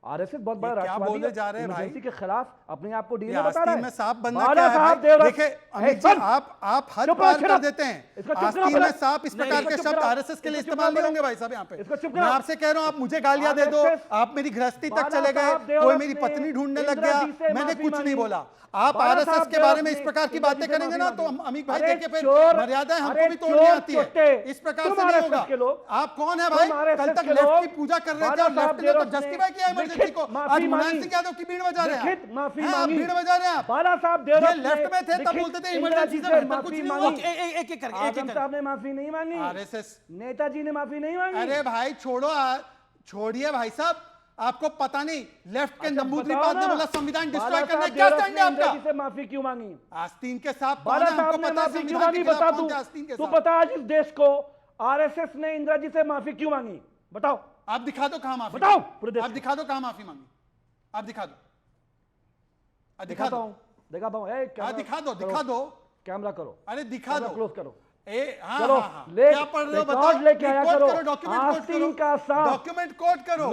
आरएसएस बहुत बड़ा राष्ट्रवादी बोले जा रहे हैं भाई के खिलाफ अपने आप को डीएनए बता रहा है। में सांप बनना क्या है? देखिए अमित जी आप हद पार कर देते हैं। आस्तीन में सांप इस प्रकार के शब्द आरएसएस के लिए इस्तेमाल नहीं होंगे भाई साहब यहाँ पे। मैं आपसे कह रहा हूँ आप मुझे गालियां दे दो, आप मेरी गृहस्थी तक चले गए, कोई मेरी पत्नी ढूंढने लग गया, मैंने कुछ नहीं बोला। आप आरएसएस के बारे में इस प्रकार की बातें करेंगे ना तो अमित भाई देखिए फिर मर्यादाएं हमको भी तोड़नी आती है, इस प्रकार से नहीं होगा। आप कौन है भाई? कल तक लेफ्ट की पूजा कर रहे थे और लेफ्ट ने तो जस्टिफाई किया इमरजेंसी को। आज मुलायम सिंह यादव की भीड़ बजा रहे हैं, आप भीड़ बजा रहे हैं। आप ये लेफ्ट में थे तब बोलते थे इमरजेंसी से बेहतर कुछ नहीं हुआ। एक एक करके साहब ने माफी नहीं मांगी, आरएसएस नेताजी ने माफी नहीं मांगी। अरे भाई छोड़िए भाई साहब, आपको पता नहीं लेफ्ट के नंबूद्रीपाद ने बोला संविधान डिस्ट्रॉय करना, क्या स्टैंड है आपका? से माफी क्यों मांगी? आस्तीन के साथ बाला साहब ने माफी क्यों मांगी बता दूं? तू बता आज इस देश को आरएसएस ने इंदिरा जी से माफी क्यों मांगी? बताओ, आप दिखा दो कहां माफी, बताओ पूरे देश, आप दिखा दो कहां माफी मांगी, आप दिखा दो, दिखाता हूं, दिखा दो कैमरा करो, अरे दिखा दो, क्लोज करो। चलो क्या पढ़ रहे हो बताओ, लेके आया करो, डॉक्यूमेंट का साथ डॉक्यूमेंट कोड करो,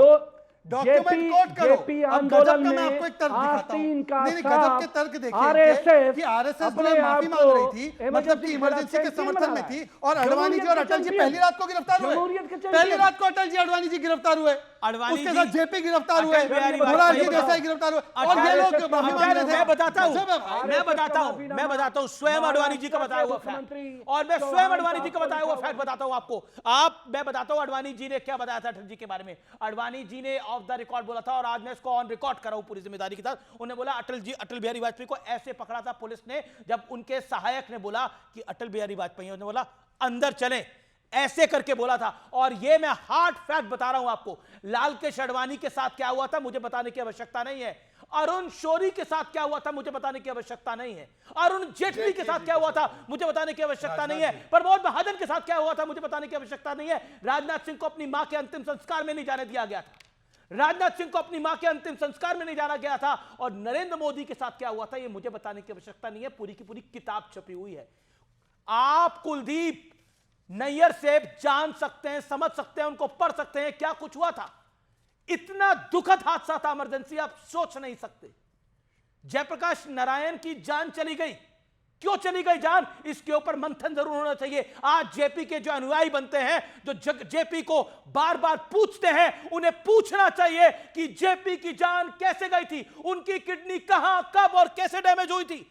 डॉक्यूमेंट कोड करो। अब गजब का मैं आपको एक तर्क दिखाता हूं, नहीं गजब के तर्क देखिए कि आरएसएस माफी मांग रही थी, मतलब कि इमरजेंसी के समर्थन में थी और अडवाणी जी और अटल जी पहली रात को गिरफ्तार हुए, पहली रात को अटल जी अडवाणी जी गिरफ्तार हुए, उसके साथ जेपी गिरफ्तार हुए, मोरारजी देसाई गिरफ्तार हुए और ये लोग माफी मांग रहे थे। मैं बताता हूं स्वयं अडवाणी जी का बताया हुआ फैक्ट, और मैं स्वयं अडवाणी जी का बताया हुआ फैक्ट बताता हूं आपको। मैं बताता हूं अडवाणी जी ने क्या बताया था अटल जी के बारे में। अडवाणी जी ने ऑफ द रिकॉर्ड बोला था और आज मैं इसको ऑन रिकॉर्ड कर रहा हूं पूरी जिम्मेदारी के साथ। उन्होंने बोला अटल बिहारी वाजपेयी को ऐसे पकड़ा था पुलिस ने, जब उनके सहायक ने बोला कि अटल बिहारी वाजपेयी, उन्होंने बोला अंदर चले, ऐसे करके बोला था। और ये मैं हार्ड फैक्ट बता रहा हूं आपको। लाल के अडवाणी के साथ क्या हुआ था मुझे बताने की आवश्यकता नहीं है, अरुण शौरी के साथ क्या हुआ था मुझे बताने की आवश्यकता नहीं है, अरुण जेटली के साथ क्या हुआ था मुझे बताने की आवश्यकता नहीं है, प्रमोद महाजन के साथ क्या हुआ था मुझे बताने की आवश्यकता नहीं है, राजनाथ सिंह को अपनी मां के अंतिम संस्कार में नहीं जाने दिया गया था, राजनाथ सिंह को अपनी मां के अंतिम संस्कार में नहीं जाना गया था, और नरेंद्र मोदी के साथ क्या हुआ था यह मुझे बताने की आवश्यकता नहीं है, पूरी की पूरी किताब छपी हुई है। आप कुलदीप नैयर से जान सकते हैं, समझ सकते हैं, उनको पढ़ सकते हैं क्या कुछ हुआ था। इतना दुखद हादसा था इमरजेंसी, आप सोच नहीं सकते। जयप्रकाश नारायण की जान चली गई, क्यों चली गई जान, इसके ऊपर मंथन जरूर होना चाहिए। आज जेपी के जो अनुयायी बनते हैं, जो जेपी को बार बार पूछते हैं, उन्हें पूछना चाहिए कि जेपी की जान कैसे गई थी, उनकी किडनी कहां, कब और कैसे डैमेज हुई थी।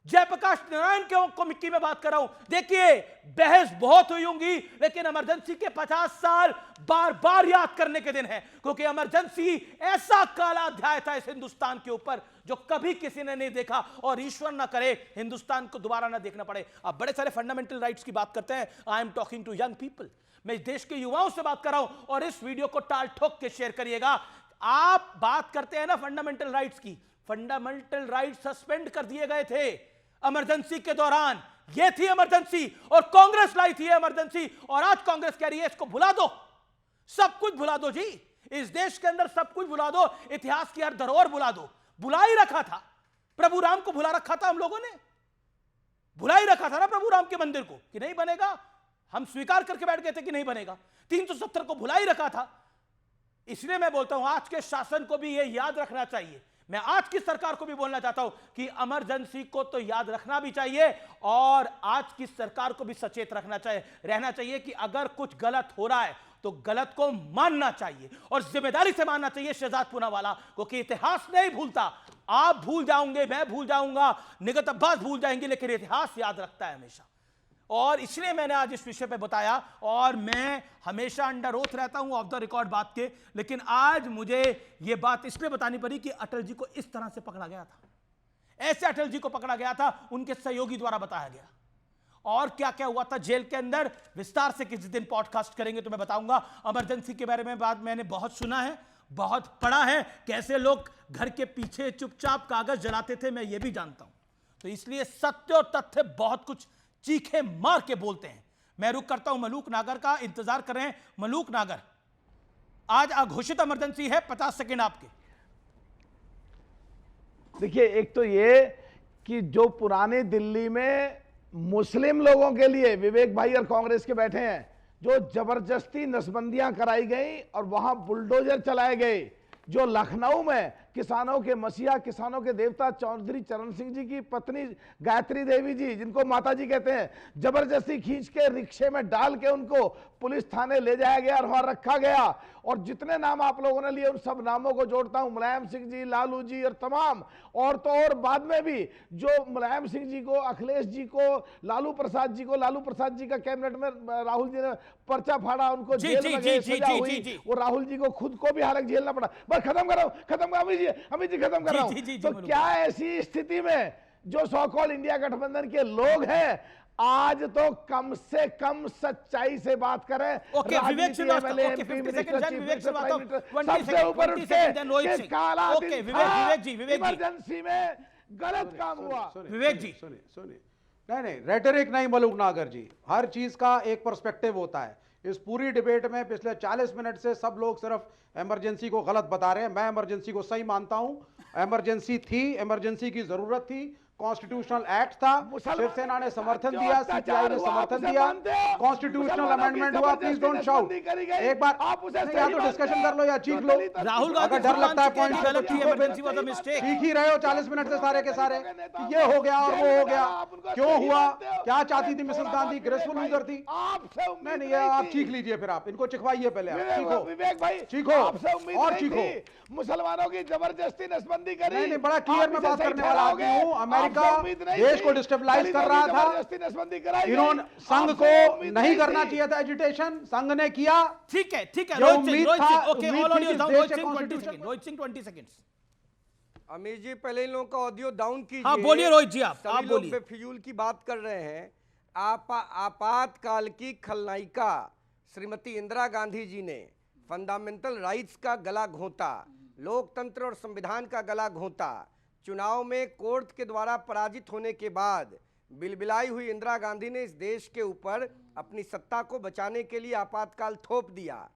जयप्रकाश नारायण को मिट्टी में बात कर रहा हूं। देखिए बहस बहुत हुई होंगी, लेकिन इमरजेंसी के 50 साल बार बार याद करने के दिन है, क्योंकि इमरजेंसी ऐसा काला अध्याय था इस हिंदुस्तान के ऊपर जो कभी किसी ने नहीं देखा, और ईश्वर ना करे हिंदुस्तान को दोबारा ना देखना पड़े। अब बड़े सारे फंडामेंटल राइट्स की बात करते हैं। I am talking to young people, मैं देश के युवाओं से बात कर रहा हूं, और इस वीडियो को टाल ठोक के शेयर करिएगा। आप बात करते हैं ना फंडामेंटल राइट्स की, फंडामेंटल राइट सस्पेंड कर दिए गए थे इमरजेंसी के दौरान। ये थी इमरजेंसी और कांग्रेस लाई थी इमरजेंसी, और आज कांग्रेस कह रही है इसको भुला दो, सब कुछ भुला दो जी, इस देश के अंदर सब कुछ भुला दो, इतिहास की हर धरोहर भुला दो। भुला ही रखा था, प्रभु राम को भुला रखा था हम लोगों ने, भुला ही रखा था ना प्रभु राम के मंदिर को कि नहीं बनेगा, हम स्वीकार करके बैठ गए थे कि नहीं बनेगा। 370 को भुला ही रखा था। इसलिए मैं बोलता हूं आज के शासन को भी यह याद रखना चाहिए, मैं आज की सरकार को भी बोलना चाहता हूं कि इमरजेंसी को तो याद रखना भी चाहिए और आज की सरकार को भी सचेत रहना चाहिए कि अगर कुछ गलत हो रहा है तो गलत को मानना चाहिए और जिम्मेदारी से मानना चाहिए शहजाद पूनावाला, क्योंकि इतिहास नहीं भूलता। आप भूल जाओगे, मैं भूल जाऊंगा, निगत अब्बास भूल जाएंगे, लेकिन इतिहास याद रखता है हमेशा। और इसलिए मैंने आज इस विषय पे बताया, और मैं हमेशा अंडर ओथ रहता हूं ऑफ द रिकॉर्ड बात के, लेकिन आज मुझे यह बात इसलिए बतानी पड़ी कि अटल जी को इस तरह से पकड़ा गया था, ऐसे अटल जी को पकड़ा गया था, उनके सहयोगी द्वारा बताया गया। और क्या क्या हुआ था जेल के अंदर, विस्तार से किसी दिन पॉडकास्ट करेंगे तो मैं बताऊंगा। इमरजेंसी के बारे में बात मैंने बहुत सुना है, बहुत पढ़ा है, कैसे लोग घर के पीछे चुपचाप कागज जलाते थे, मैं ये भी जानता हूं। तो इसलिए सत्य और तथ्य बहुत कुछ चीखे मार के बोलते हैं। मैं रुक करता हूं मलूक नागर का, इंतजार कर रहे हैं मलूक नागर। आज अघोषित इमरजेंसी है, 50 सेकंड आपके। देखिए, एक तो ये कि जो पुरानी दिल्ली में मुस्लिम लोगों के लिए विवेक भाई और कांग्रेस के बैठे हैं, जो जबरदस्ती नसबंदियां कराई गई और वहां बुलडोजर चलाए गए, जो लखनऊ में किसानों के मसीहा, किसानों के देवता चौधरी चरण सिंह जी की पत्नी गायत्री देवी जी, जिनको माता जी कहते हैं, जबरदस्ती खींच के रिक्शे में डाल के उनको पुलिस थाने ले जाया गया और वहां रखा गया। और जितने नाम आप लोगों ने लिए उन सब नामों को जोड़ता हूं, मुलायम सिंह जी, लालू जी और तमाम, और तो और बाद में भी जो मुलायम सिंह जी को, अखिलेश जी को, लालू प्रसाद जी का कैबिनेट में राहुल जी ने पर्चा फाड़ा, उनको जेल में गए, सजा हुई, और राहुल जी को खुद को भी हालांकि झेलना पड़ा। बस खत्म कर रहा हूं अमित जी खत्म कर रहा हूं। तो क्या ऐसी स्थिति में जो सो कॉल्ड इंडिया गठबंधन के लोग हैं, आज तो कम से कम सच्चाई से बात करें, सबसे ऊपर उठ के काला इमरजेंसी में गलत काम हुआ। विवेक जी सुनिए, नहीं रेटरिक नहीं मलूक नागर जी, हर चीज का एक पर्सपेक्टिव होता है। इस पूरी डिबेट में पिछले 40 मिनट से सब लोग सिर्फ इमरजेंसी को गलत बता रहे हैं। मैं इमरजेंसी को सही मानता हूं। इमरजेंसी थी, इमरजेंसी की जरूरत थी, कॉन्स्टिट्यूशनल एक्ट था, शिवसेना ने समर्थन दिया, सीपीआई ने समर्थन दिया, कॉन्स्टिट्यूशनल अमेंडमेंट हुआ। प्लीज डोंट शाउट, एक बार आप उसे या तो डिस्कशन कर लो या चीख लो। राहुल गांधी अगर डर लगता है पॉइंट गलत थी, इमरजेंसी वाज अ मिस्टेक। ठीक ही रहे हो 40 मिनट से सारे के सारे कि ये हो गया और वो हो गया, क्यों हुआ, क्या चाहती थी मिसेस गांधी, ग्रेसफुल यूजर थी। नहीं, आप चीख लीजिए, फिर आप इनको चिखवाइए, पहले आप चीखो, विवेक भाई चीखो और चीखो। मुसलमानों की जबरदस्ती नसबंदी करी। नहीं, बड़ा क्लियर में बात करने वाला आदमी हूं। अमेरिका देश को डिस्टेबलाइज कर रहा था, इन्होंने संघ को नहीं करना चाहिए था एजुटेशन, संघ ने किया। ठीक है रोहित सिंह 20 सेकंड्स। अमीर जी पहले इन लोगों का ऑडियो डाउन कीजिए। हाँ बोलिए रोहित जी, आप बोलिए। बेफिजूल की बात कर रहे हैं। आपातकाल की खलनायिका श्रीमती इंदिरा गांधी जी ने फंडामेंटल राइट्स का गला घोंटा, लोकतंत्र और संविधान का गला घोंटा। चुनाव में कोर्ट के द्वारा पराजित होने के बाद बिलबिलाई हुई इंदिरा गांधी ने इस देश के ऊपर अपनी सत्ता को बचाने के लिए आपातकाल थोप दिया।